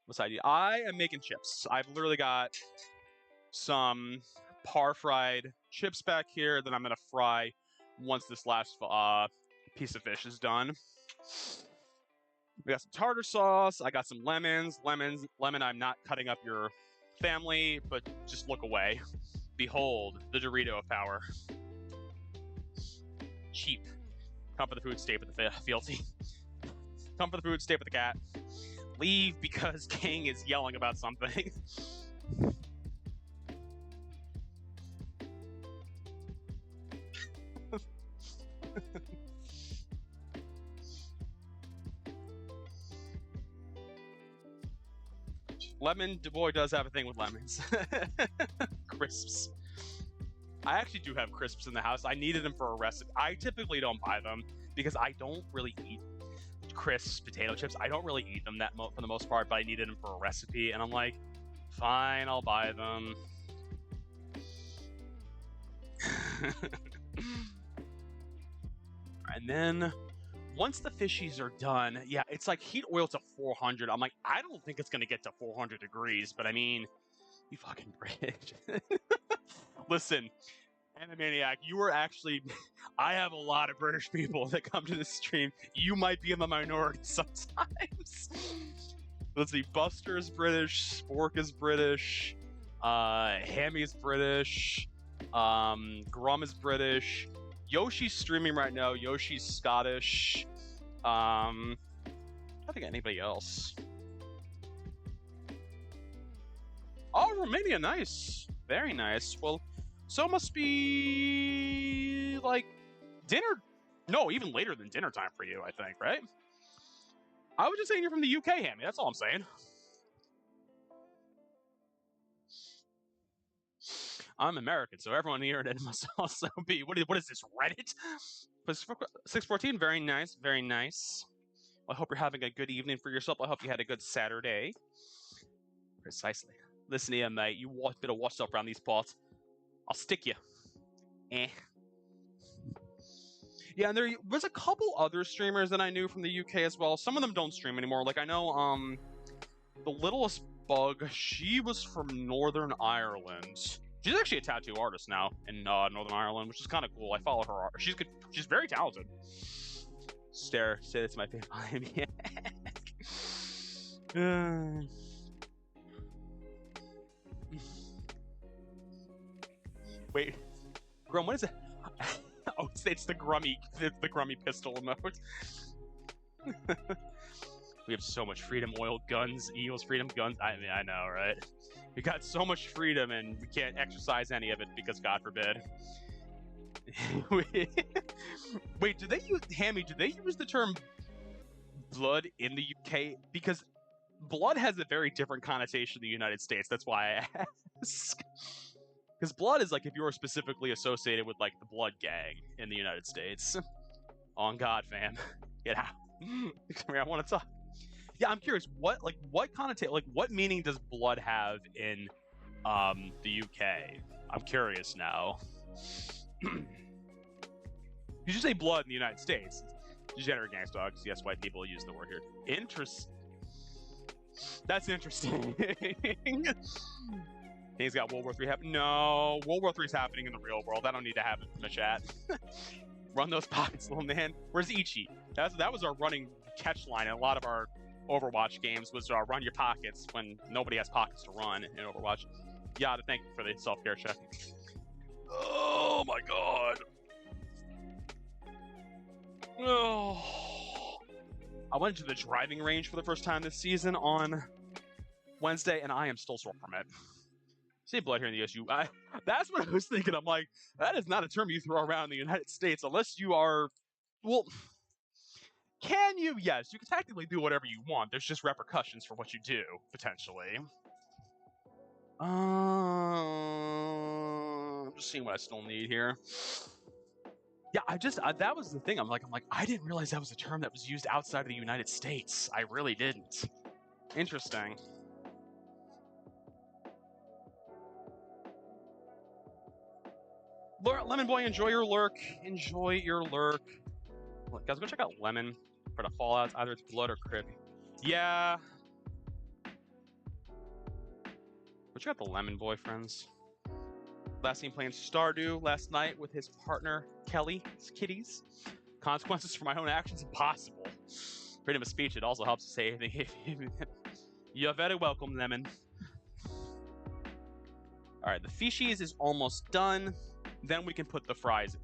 What side? I am making chips. I've literally got some par-fried chips back here that I'm going to fry once this last piece of fish is done. We got some tartar sauce. I got some lemons. Lemon, I'm not cutting up your family, but just look away. Behold, the Dorito of power. Cheap. Come for the food, stay for the fealty. Come for the food, stay for the cat. Leave because King is yelling about something. Lemon, Du Bois does have a thing with lemons. Crisps. I actually do have crisps in the house. I needed them for a recipe. I typically don't buy them because I don't really eat crisp potato chips. I don't really eat them for the most part, but I needed them for a recipe. And I'm like, fine, I'll buy them. And then once the fishies are done, yeah, it's like heat oil to 400. I'm like, I don't think it's going to get to 400 degrees, but I mean, you fucking British. Listen, Animaniac, you were actually... I have a lot of British people that come to this stream. You might be in the minority sometimes. Let's see, Buster is British, Spork is British, Hammy is British, Grum is British, Yoshi's streaming right now, Yoshi's Scottish, I don't think anybody else. Oh, Romania, nice. Very nice. Well, so must be like dinner. No, even later than dinner time for you, I think, right? I was just saying you're from the UK, Hammy. That's all I'm saying. I'm American, so everyone here must also be. What is this, Reddit? 614, very nice, very nice. I hope you're having a good evening for yourself. I hope you had a good Saturday. Precisely. Listen here, mate. You better watch up around these parts. I'll stick you. Yeah, and there was a couple other streamers that I knew from the UK as well. Some of them don't stream anymore. Like, I know, the littlest Bug. She was from Northern Ireland. She's actually a tattoo artist now in Northern Ireland, which is kind of cool. I follow her art. She's good. She's very talented. Say that's my favorite. Wait, Grum, what is it? Oh, it's the Grummy pistol emote. We have so much freedom. Oil guns, Eagles freedom guns. I mean, I know, right? We got so much freedom, and we can't exercise any of it because, God forbid. Wait, do they use the term blood in the UK? Because blood has a very different connotation in the United States. That's why I ask. Because blood is like if you were specifically associated with like the blood gang in the United States. On God, fam. Get out. I want to talk. Yeah, I'm curious. What connotation? Like, what meaning does blood have in the UK? I'm curious now. You should say blood in the United States. Degenerate gangsta dogs. Yes, white people use the word here. That's interesting. He's got World War III happening. No, World War III is happening in the real world. I don't need to have it in the chat. Run those pockets, little man. Where's Ichi? That was our running catch line in a lot of our Overwatch games, was run your pockets when nobody has pockets to run in Overwatch. Yada, thank you for the self-care check. Oh my god. Oh. I went to the driving range for the first time this season on Wednesday, and I am still sore from it. Say blood here in the SU. That's what I was thinking. I'm like, that is not a term you throw around in the United States unless you are, well, can you? Yes, you can technically do whatever you want. There's just repercussions for what you do, potentially. I'm just seeing what I still need here. Yeah, that was the thing. I'm like, I didn't realize that was a term that was used outside of the United States. I really didn't. Interesting. Lemon Boy, enjoy your lurk. Enjoy your lurk. Guys, go check out Lemon for the Fallouts. Either it's Blood or Crib. Yeah. Go check out the Lemon Boy, friends. Last seen playing Stardew last night with his partner, Kelly. His kitties. Consequences for my own actions impossible. Freedom of speech, it also helps to say anything. You're very welcome, Lemon. Alright, the fishies is almost done. Then we can put the fries.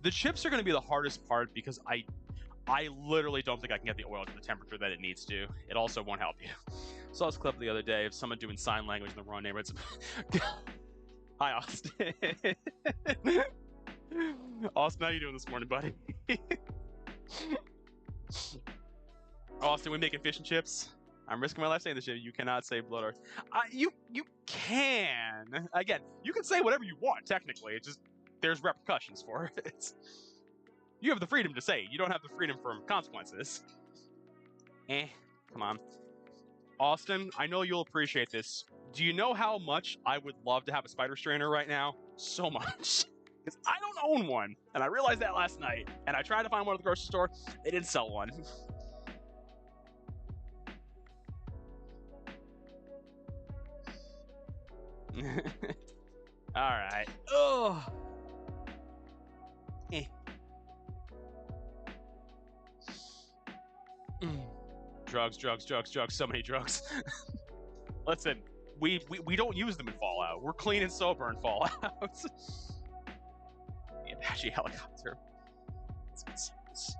The chips are going to be the hardest part because I literally don't think I can get the oil to the temperature that it needs to. It also won't help you. Saw this clip the other day of someone doing sign language in the wrong neighborhood. Hi, Austin. Austin, how you doing this morning, buddy? Austin, we making fish and chips? I'm risking my life saying this shit. You cannot say blood or... You can. Again, you can say whatever you want, technically. It's just, there's repercussions for it. You have the freedom to say. You don't have the freedom from consequences. Come on. Austin, I know you'll appreciate this. Do you know how much I would love to have a spider strainer right now? So much. Because I don't own one. And I realized that last night. And I tried to find one at the grocery store. They didn't sell one. Alright. Oh. Drugs. So many drugs. Listen, we don't use them in Fallout. We're clean and sober in Fallout. The Apache helicopter. Let's get some of this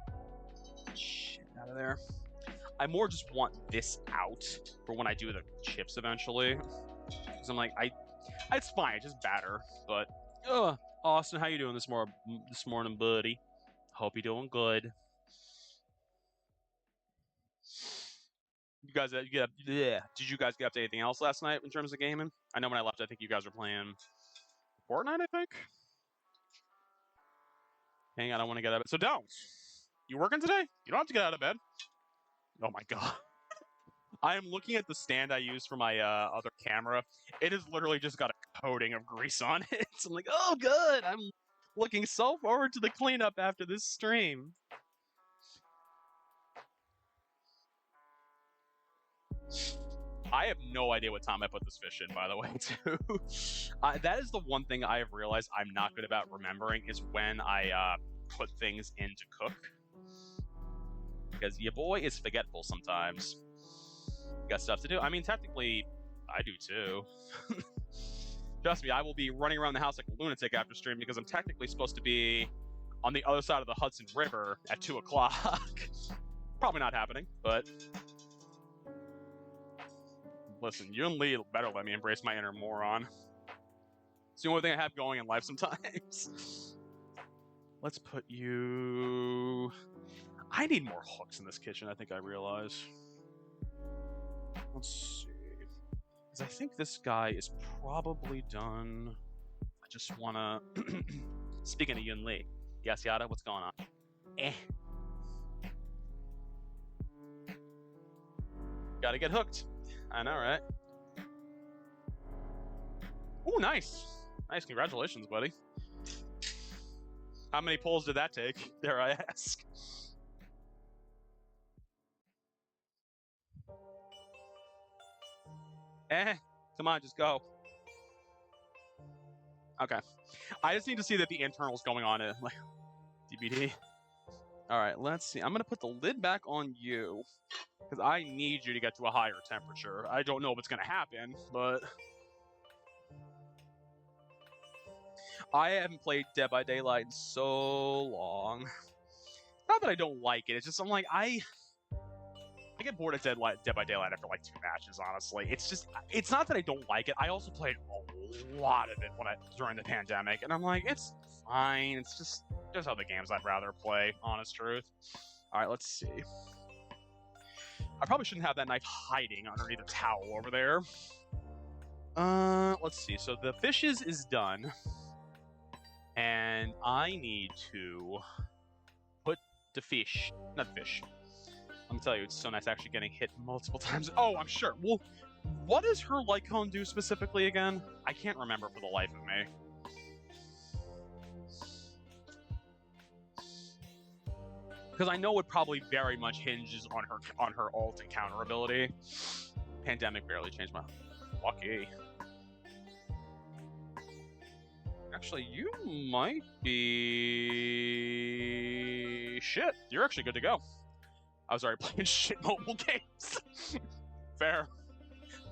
shit out of there. I more just want this out for when I do the chips eventually. Because I'm like, it's fine, it's just batter. But, Austin, how you doing this morning, buddy? Hope you're doing good. Did you guys get up to anything else last night in terms of gaming? I know when I left, I think you guys were playing Fortnite, I think? Hang on, I don't want to get out of bed. So don't. You working today? You don't have to get out of bed. Oh my god. I am looking at the stand I use for my other camera. It has literally just got a coating of grease on it. So I'm like, oh good. I'm looking so forward to the cleanup after this stream. I have no idea what time I put this fish in, by the way, too. That is the one thing I have realized I'm not good about remembering is when I put things in to cook. Because your boy is forgetful sometimes. You got stuff to do. I mean, technically, I do too. Trust me, I will be running around the house like a lunatic after stream because I'm technically supposed to be on the other side of the Hudson River at 2 o'clock. Probably not happening, but... Listen, you and Lee better let me embrace my inner moron. It's the only thing I have going in life sometimes. Let's put you... I need more hooks in this kitchen, I think I realize. Let's see. Because I think this guy is probably done. I just want to... Speaking of Yun Lee. Yes, Yada, what's going on? Gotta get hooked. I know, right? Ooh, nice. Nice, congratulations, buddy. How many pulls did that take, dare I ask? Come on, just go. Okay. I just need to see that the internal's going on it. Like, DBD. Alright, let's see. I'm gonna put the lid back on you. Because I need you to get to a higher temperature. I don't know if it's gonna happen, but... I haven't played Dead by Daylight in so long. Not that I don't like it, it's just I'm like, I get bored of Dead by Daylight after like 2 matches, honestly. It's not that I don't like it, I also played a lot of it during the pandemic, and I'm like, it's fine, it's just how the games I'd rather play, honest truth. Alright, let's see. I probably shouldn't have that knife hiding underneath a towel over there. Let's see, so the fishes is done. And I need to put the fish, not fish. Let me tell you, it's so nice actually getting hit multiple times. Oh, I'm sure. Well, what does her light cone do specifically again? I can't remember for the life of me. Because I know it probably very much hinges on her ult and counter ability. Pandemic barely changed my... Lucky. Actually, you might be... Shit, you're actually good to go. I was already playing shit mobile games. Fair.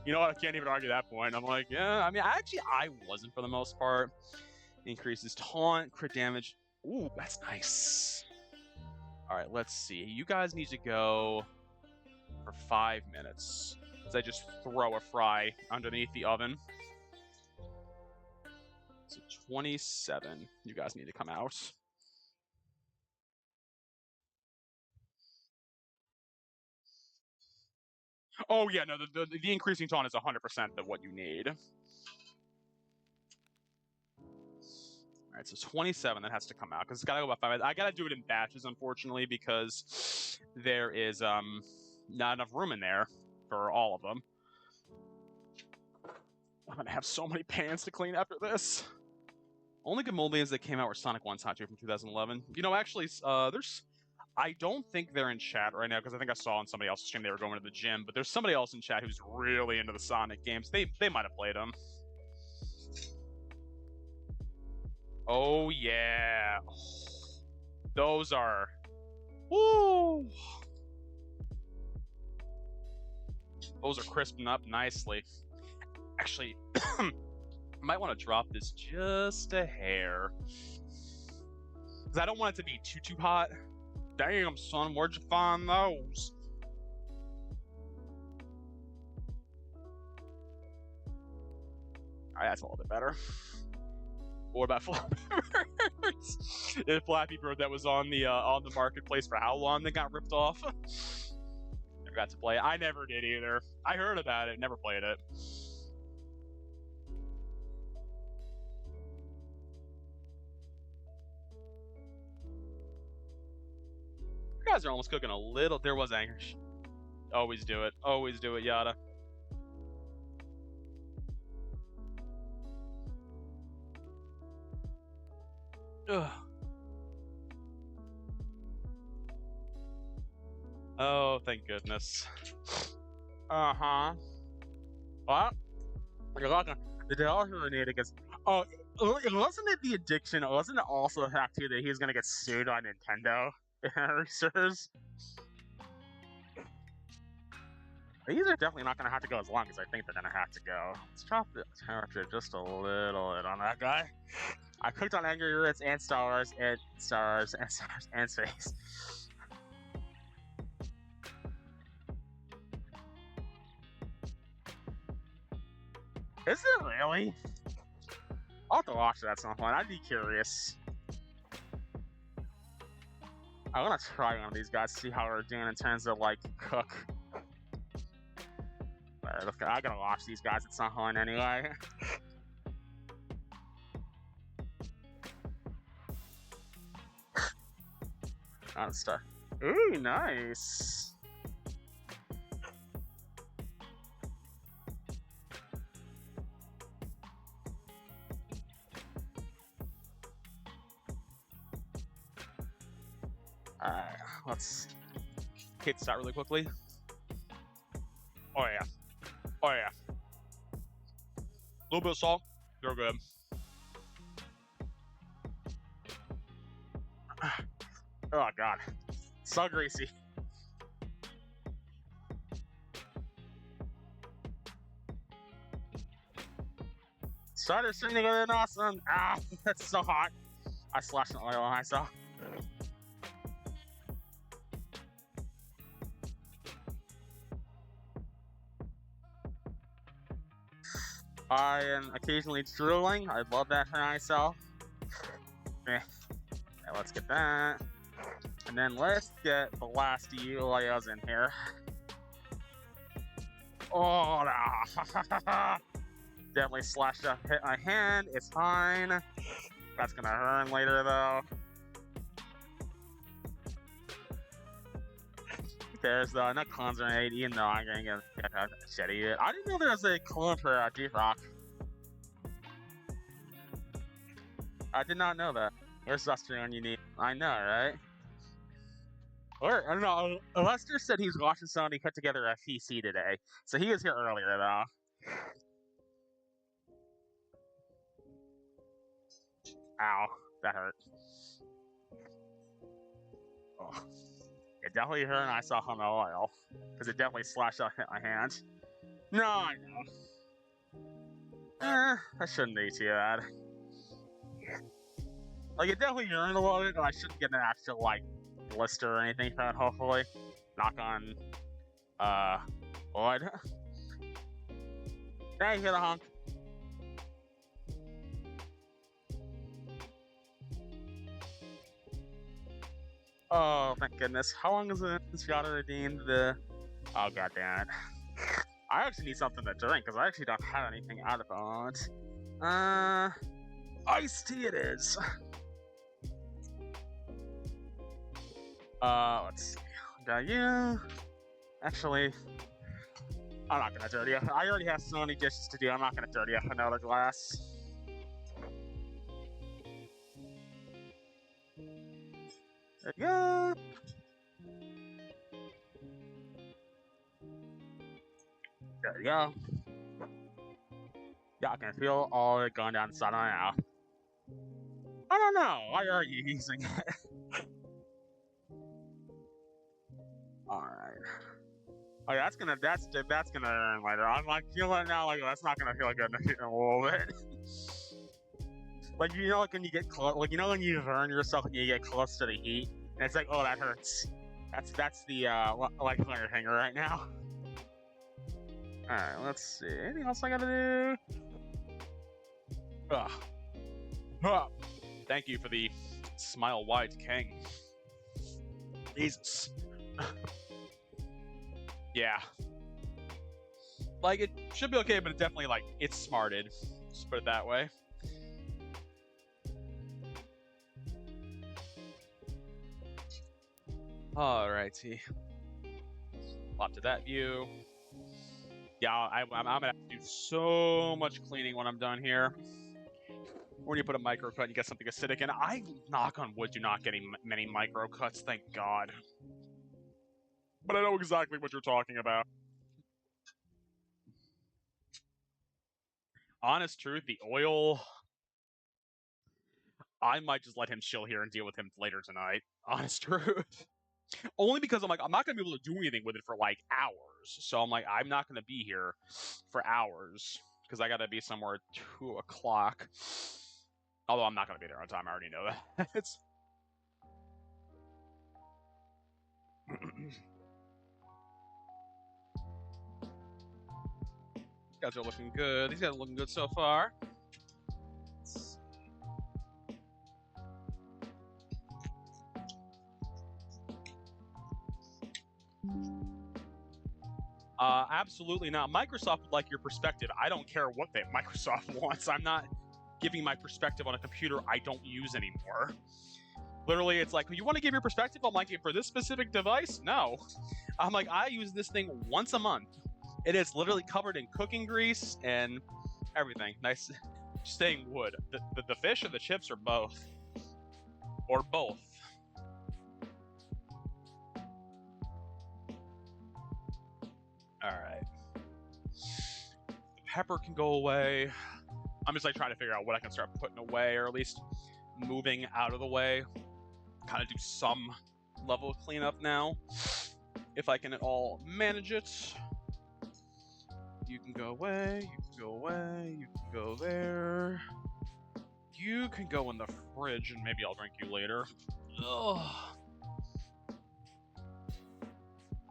You know what, I can't even argue that point. I'm like, yeah, I mean, I wasn't for the most part. Increases taunt, crit damage. Ooh, that's nice. Alright, let's see. You guys need to go for 5 minutes. As I just throw a fry underneath the oven. So 27, you guys need to come out. Oh yeah, no, the increasing taunt is 100% of what you need. Alright, so 27, that has to come out, because it's gotta go about 5 minutes. I gotta do it in batches, unfortunately, because there is not enough room in there for all of them. I'm gonna have so many pans to clean after this. Only good mold games that came out were Sonic 1, Sonic 2 from 2011. You know, actually, there's... I don't think they're in chat right now, because I think I saw on somebody else's stream they were going to the gym, but there's somebody else in chat who's really into the Sonic games. They might have played them. Oh, yeah. Those are... Woo! Those are crisping up nicely. Actually... might want to drop this just a hair. Because I don't want it to be too hot. Damn, son, where'd you find those? Alright, that's a little bit better. What about Flappy Birds? The Flappy Bird that was on the marketplace for how long that got ripped off? Never got to play it. I never did either. I heard about it, never played it. You guys are almost cooking a little. There was anger. Always do it. Always do it, Yada. Ugh. Oh, thank goodness. Uh-huh. What? You're welcome. The developer renewed because it wasn't it the addiction? It wasn't it also the fact too that he was gonna get sued by Nintendo? Researchers. These are definitely not gonna have to go as long as I think they're gonna have to go. Let's drop the temperature just a little bit on that guy. I cooked on Angry Birds and Star Wars and Space. Is it really? I'll have to watch that at some point. I'd be curious. I want to try one of these guys to see how we're doing in terms of like cook. I gotta watch these guys at some point anyway. On stuff. Ooh, nice. Let's hit start really quickly. Oh yeah. Oh yeah. A little bit of salt. You're good. Oh god. So greasy. Started stringing together an awesome. Ah, that's so hot. I splashed an oil on myself. I am occasionally drooling. I love that for myself. Yeah, let's get that. And then let's get the last Oils in here. Oh, no. Definitely slashed up, hit my hand. It's fine. That's gonna hurt later, though. There's no clones or anything, even though I'm gonna get a machete. I didn't know there was a clone for D-Rock. I did not know that. Where's Zustrion you need? I know, right? Or, I don't know, Lester said he was watching somebody put together a PC today. So he was here earlier, though. Ow, that hurt. Oh. It definitely hurt when I saw hung oil. Because it definitely slashed out hit my hand. No, I know. That shouldn't be too bad. Like, it definitely hurt a little bit, but I shouldn't get an actual, like, blister or anything from it, hopefully. Knock on, wood. Hey, hit a honk. Oh, thank goodness. How long is it since you gotta redeem the... Oh, goddammit. I actually need something to drink, because I actually don't have anything out of it. Iced tea it is. Let's see. Got you. Actually, I'm not gonna dirty up. I already have so many dishes to do. I'm not gonna dirty up another glass. There you go. There you go. Yeah, I can feel all it going down the side of my mouth. I don't know. Why are you using it? Alright. Oh, yeah, that's gonna earn later. I'm like feeling now like that's not gonna feel good in a little bit. Like, you know, like when you get close, like, you know when you burn yourself and you get close to the heat, and it's like, oh, that hurts. That's the like on your finger right now. All right, let's see. Anything else I gotta do? Thank you for the smile wide king. Jesus. Yeah. Like, it should be okay, but it definitely, like, it's smarted. Just put it that way. Alrighty. Pop to that view. Yeah, I'm gonna have to do so much cleaning when I'm done here. When you put a micro cut, you get something acidic, and I, knock on wood, do not get many micro cuts, thank God. But I know exactly what you're talking about. Honest truth, the oil, I might just let him chill here and deal with him later tonight. Honest truth. Only because I'm like, I'm not going to be able to do anything with it for like hours. So I'm like, I'm not going to be here for hours because I got to be somewhere at 2 o'clock. Although I'm not going to be there on time. I already know that. It's... These guys are looking good. These guys are looking good so far. Absolutely not. Microsoft would like your perspective. I don't care what Microsoft wants. I'm not giving my perspective on a computer I don't use anymore. Literally, it's like, you want to give your perspective? I'm like, for this specific device? No. I'm like, I use this thing once a month. It is literally covered in cooking grease and everything. Nice. Staying wood. The fish or the chips or both? Or both? Alright. The pepper can go away. I'm just like trying to figure out what I can start putting away, or at least moving out of the way. Kind of do some level of cleanup now, if I can at all manage it. You can go away, you can go away, you can go there. You can go in the fridge, and maybe I'll drink you later. Ugh.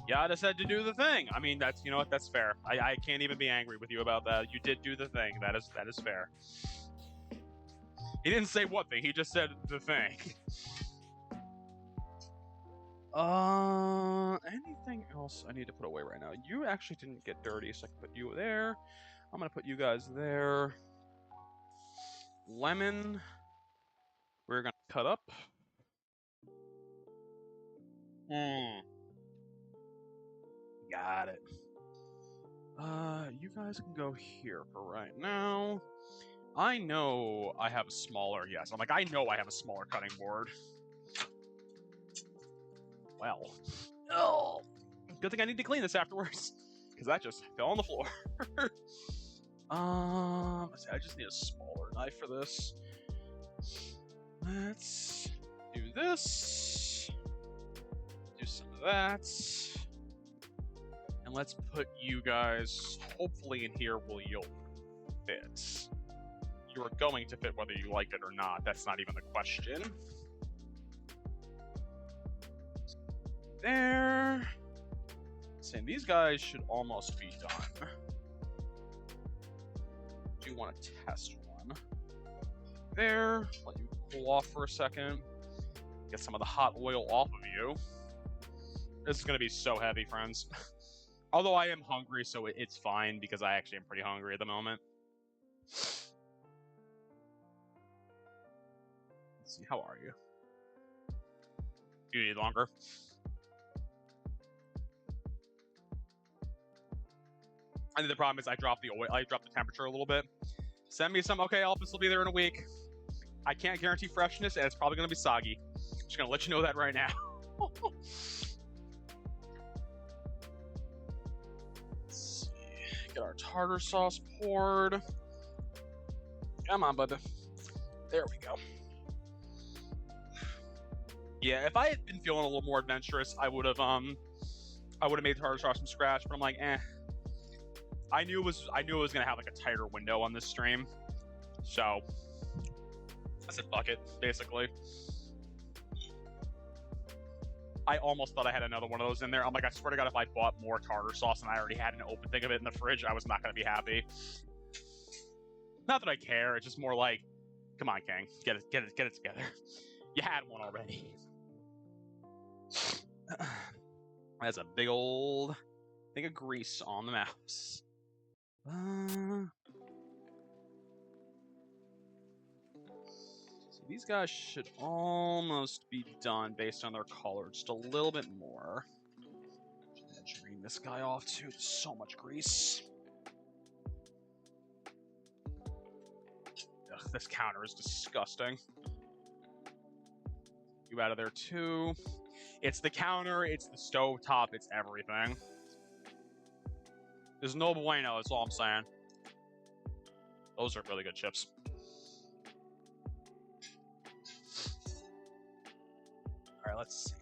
Yeah, I just had to do the thing. I mean, that's, you know what, that's fair. I can't even be angry with you about that. You did do the thing. That is fair. He didn't say what thing, he just said the thing. Anything else I need to put away right now? You actually didn't get dirty, so I can put you there. I'm gonna put you guys there. Lemon, we're gonna cut up. Got it. You guys can go here for right now. I know I have a smaller, yes, I'm like, I know I have a smaller cutting board. Well, oh, good thing I need to clean this afterwards, because that just fell on the floor. I just need a smaller knife for this. Let's do this. Do some of that. And let's put you guys, hopefully in here will you'll fit. You are going to fit whether you like it or not. That's not even the question. There. Saying these guys should almost be done. Do you want to test one? There. Let you cool off for a second. Get some of the hot oil off of you. This is going to be so heavy, friends. Although I am hungry, so it's fine, because I actually am pretty hungry at the moment. Let's see, how are you? Do you need longer? I think the problem is I dropped the oil, I dropped the temperature a little bit. Send me some, okay, Elvis will be there in a week. I can't guarantee freshness, and it's probably going to be soggy. Just going to let you know that right now. Let's see. Get our tartar sauce poured. Come on, bud. There we go. Yeah, if I had been feeling a little more adventurous, I would have made tartar sauce from scratch, but I'm like, eh. I knew it was gonna have like a tighter window on this stream, so I said fuck it, basically. I almost thought I had another one of those in there. I'm like, I swear to God, if I bought more tartar sauce and I already had an open thing of it in the fridge, I was not gonna be happy. Not that I care, it's just more like, come on, King, get it together. You had one already. That's a big old thing of grease on the mouse. So these guys should almost be done based on their color, just a little bit more. I'm gonna drain this guy off too. There's so much grease. Ugh, this counter is disgusting. You out of there too. It's the counter, it's the stovetop, it's everything. There's no bueno, that's all I'm saying. Those are really good chips. All right, let's see.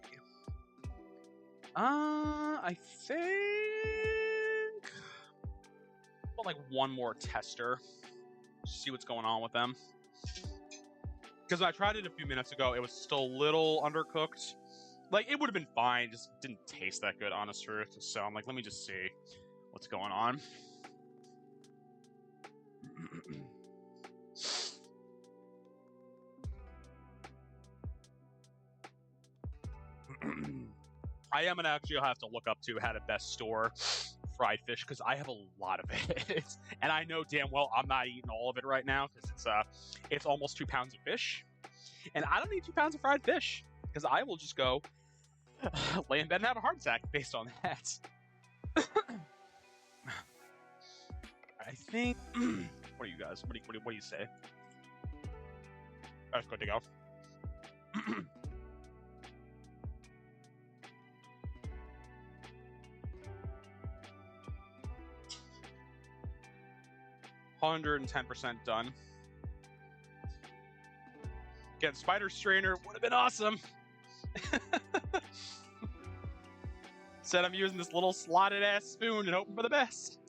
I think I'll like one more tester. See what's going on with them. Because I tried it a few minutes ago, it was still a little undercooked. Like, it would have been fine, just didn't taste that good, honest truth. So I'm like, let me just see what's going on. I am gonna actually have to look up to how to best store fried fish because I have a lot of it, and I know damn well I'm not eating all of it right now because it's almost 2 pounds of fish, and I don't need 2 pounds of fried fish because I will just go lay in bed and have a heart attack based on that. I think. What do you guys? What do you say? That's good to go. $110% done. Again, spider strainer would have been awesome. Instead, I'm using this little slotted ass spoon and hoping for the best.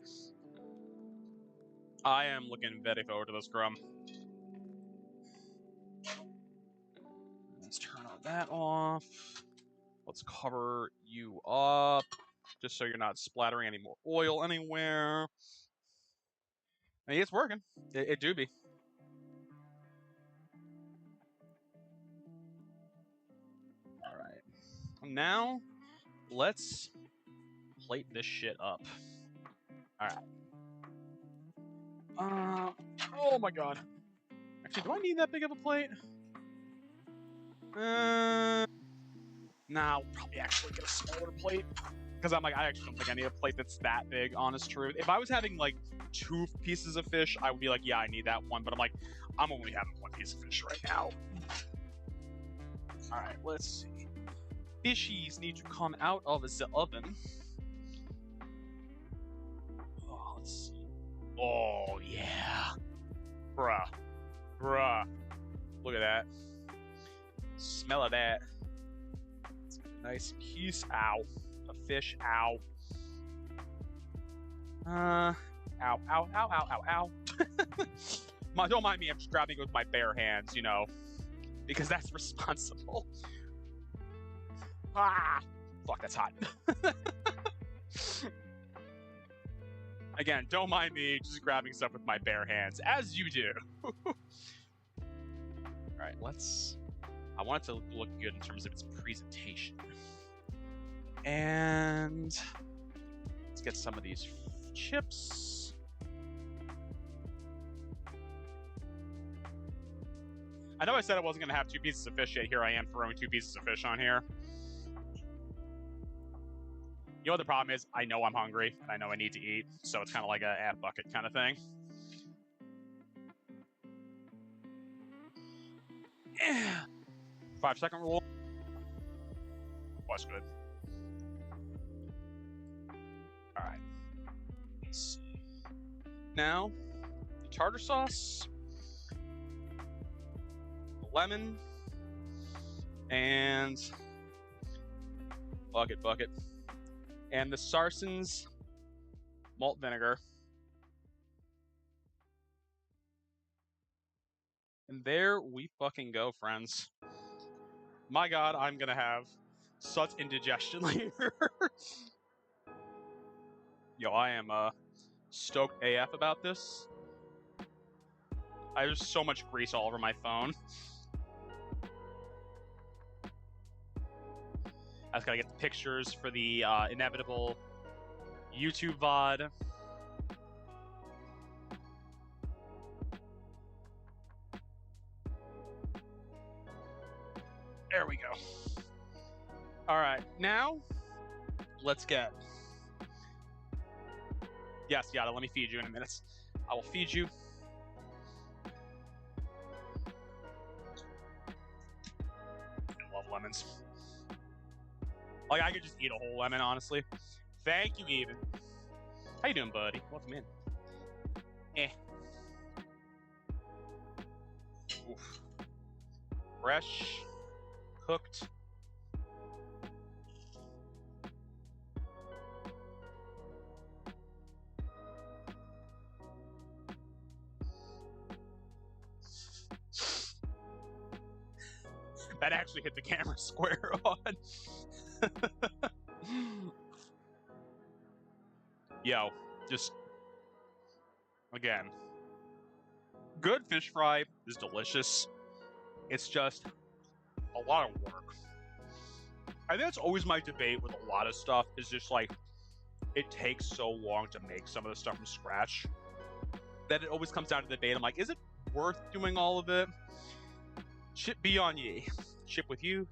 I am looking very forward to this crumb. Let's turn all that off. Let's cover you up, just so you're not splattering any more oil anywhere. I mean, it's working. It do be. All right. Now, let's plate this shit up. All right. Oh my god. Actually, do I need that big of a plate? Nah, I'll probably actually get a smaller plate. Because I actually don't think I need a plate that's that big, honest truth. If I was having, like, 2 pieces of fish, I would be like, yeah, I need that one. But I'm like, I'm only having 1 piece of fish right now. Alright, let's see. Fishies need to come out of the oven. Oh, let's see. Oh, yeah. Bruh. Look at that. Smell of that. Nice piece. Ow. A fish. Ow. Ow. Don't mind me, I'm just grabbing it with my bare hands, you know. Because that's responsible. Ah! Fuck, that's hot. Again, don't mind me just grabbing stuff with my bare hands, as you do. Alright, I want it to look good in terms of its presentation. And let's get some of these chips. I know I said I wasn't going to have 2 pieces of fish yet. Here I am throwing 2 pieces of fish on here. You know what the problem is? I know I'm hungry, and I know I need to eat, so it's kind of like a half bucket kind of thing. 5-second rule. Was good. Alright. Let's see. Now, the tartar sauce, the lemon, and bucket, and the Sarson's malt vinegar. And there we fucking go, friends. My god, I'm gonna have such indigestion later. Yo, I am stoked AF about this. There's so much grease all over my phone. I just gotta get the pictures for the inevitable YouTube VOD. There we go. Alright, now, let's get... Yes, Yada, let me feed you in a minute. I will feed you. I love lemons. Like, I could just eat a whole lemon, honestly. Thank you, Even. How you doing, buddy? Welcome in. Oof. Fresh, cooked. That actually hit the camera square on. Yo, just again, good fish fry is delicious. It's just a lot of work. I think that's always my debate with a lot of stuff, is just like, it takes so long to make some of the stuff from scratch that it always comes down to the debate. I'm like, is it worth doing all of it? Chip be on ye. Chip with you,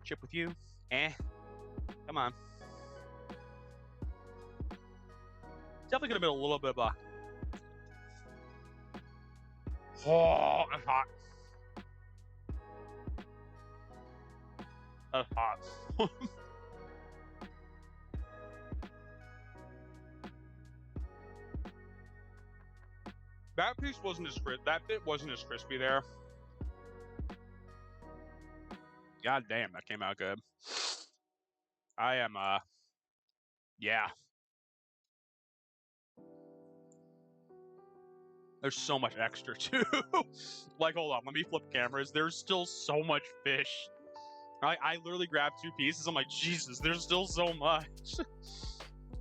come on. Definitely could have been a little bit of a... Oh, that's hot. That's hot. That piece wasn't as crisp. That bit wasn't as crispy there. God damn, that came out good. I am, yeah. There's so much extra, too. Like, hold on, let me flip cameras. There's still so much fish. I literally grabbed 2 pieces. I'm like, Jesus, there's still so much.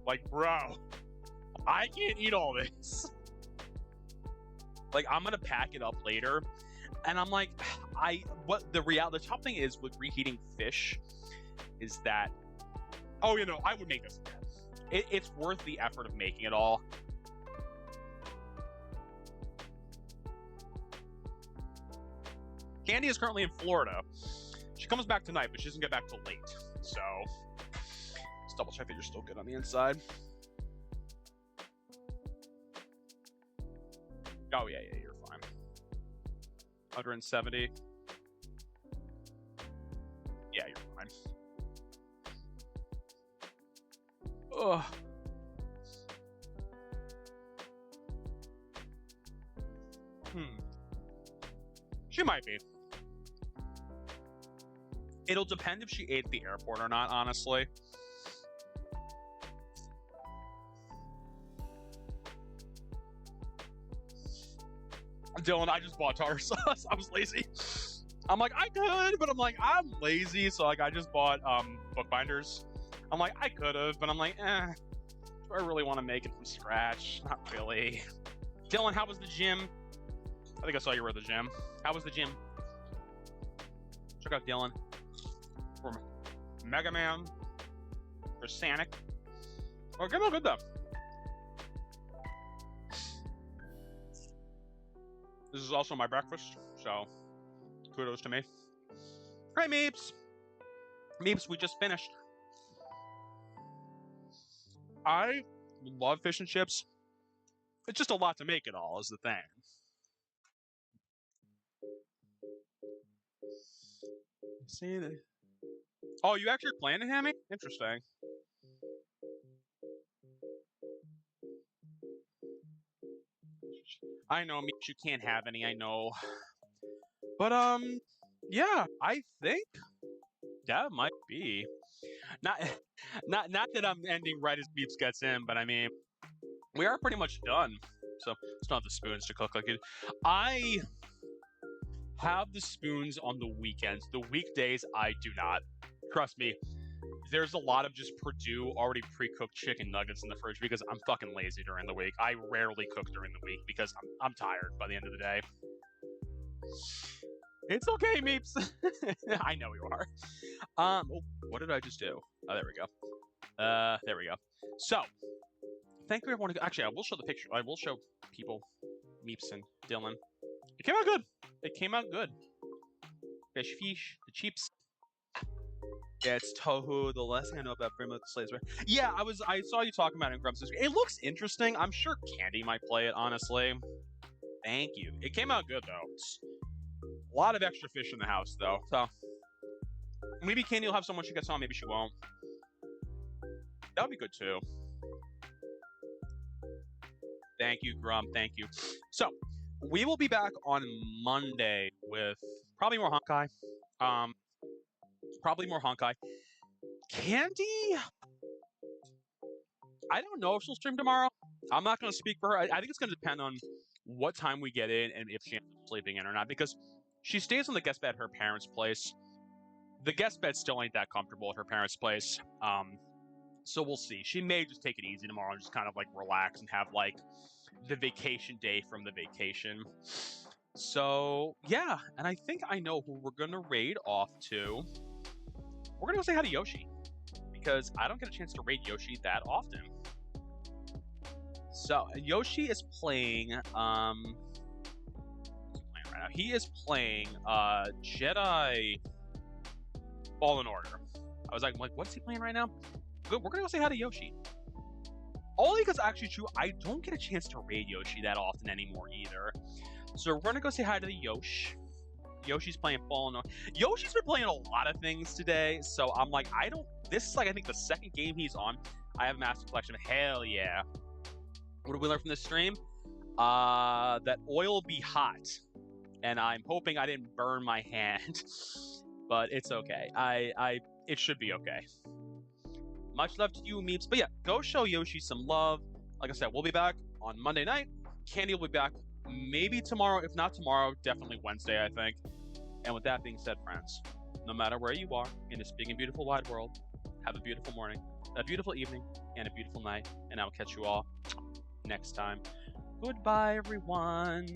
Like, bro, I can't eat all this. Like, I'm gonna pack it up later. And I'm like, the tough thing is with reheating fish is that, oh, you know, I would make this again. It's worth the effort of making it all. Candy is currently in Florida. She comes back tonight, but she doesn't get back till late. So, let's double check that you're still good on the inside. Oh, yeah, you're fine. 170. Yeah, you're fine. Ugh. She might be. It'll depend if she ate at the airport or not, honestly. Dylan, I just bought tartar sauce. I was lazy. I'm like, I could, but I'm like, I'm lazy, so like I just bought bookbinders. I'm like, I could have, but I'm like, do I really want to make it from scratch? Not really. Dylan, how was the gym? I think I saw you were at the gym. How was the gym? Check out Dylan from Mega Man for Sonic. Oh, good, good though. This is also my breakfast, so kudos to me. Hey, Meeps! Meeps, we just finished. I love fish and chips. It's just a lot to make it all, is the thing. See the... Oh, you actually playing a hammy? Interesting. I know, Meeps, you can't have any, I know. But, yeah, I think that might be. Not that I'm ending right as Meeps gets in, but I mean, we are pretty much done. So, it's not the spoons to cook like it. I have the spoons on the weekends. The weekdays, I do not. Trust me, there's a lot of just Purdue already pre-cooked chicken nuggets in the fridge because I'm fucking lazy during the week. I rarely cook during the week because I'm tired by the end of the day. It's okay, Meeps. I know you are. Oh, what did I just do? Oh, there we go. There we go. So, thank you everyone. Actually, I will show the picture. I will show people, Meeps and Dylan. It came out good. It came out good. Fish, the cheeps. Yeah, it's tohu. The last thing I know about Primo Slays. Yeah, I saw you talking about it in Grumps. It looks interesting. I'm sure Candy might play it, honestly. Thank you. It came out good, though. It's a lot of extra fish in the house, though. So, maybe Candy will have someone she gets on. Maybe she won't. That would be good, too. Thank you, Grum. Thank you. So, we will be back on Monday with Probably more Honkai. Probably more Honkai. Candy? I don't know if she'll stream tomorrow. I'm not going to speak for her. I think it's going to depend on what time we get in and if she ends up sleeping in or not, because she stays on the guest bed at her parents' place. The guest bed still ain't that comfortable at her parents' place. So we'll see. She may just take it easy tomorrow and just kind of like relax and have like the vacation day from the vacation. So yeah, and I think I know who we're going to raid off to. We're going to go say hi to Yoshi, because I don't get a chance to raid Yoshi that often. So Yoshi is playing right now. He is playing Jedi Fallen Order. I was like, what's he playing right now? Good, we're gonna go say hi to Yoshi. Only because actually true, I don't get a chance to raid Yoshi that often anymore either. So we're gonna go say hi to the Yosh. Yoshi's playing Fallen Order. Yoshi's been playing a lot of things today, so I'm like, this is like I think the second game he's on. I have a Master Collection. Hell yeah. What did we learn from this stream? That oil be hot. And I'm hoping I didn't burn my hand. But it's okay. It should be okay. Much love to you, memes. But yeah, go show Yoshi some love. Like I said, we'll be back on Monday night. Candy will be back maybe tomorrow. If not tomorrow, definitely Wednesday, I think. And with that being said, friends, no matter where you are in this big and beautiful wide world, have a beautiful morning, a beautiful evening, and a beautiful night. And I'll catch you all next time. Goodbye, everyone.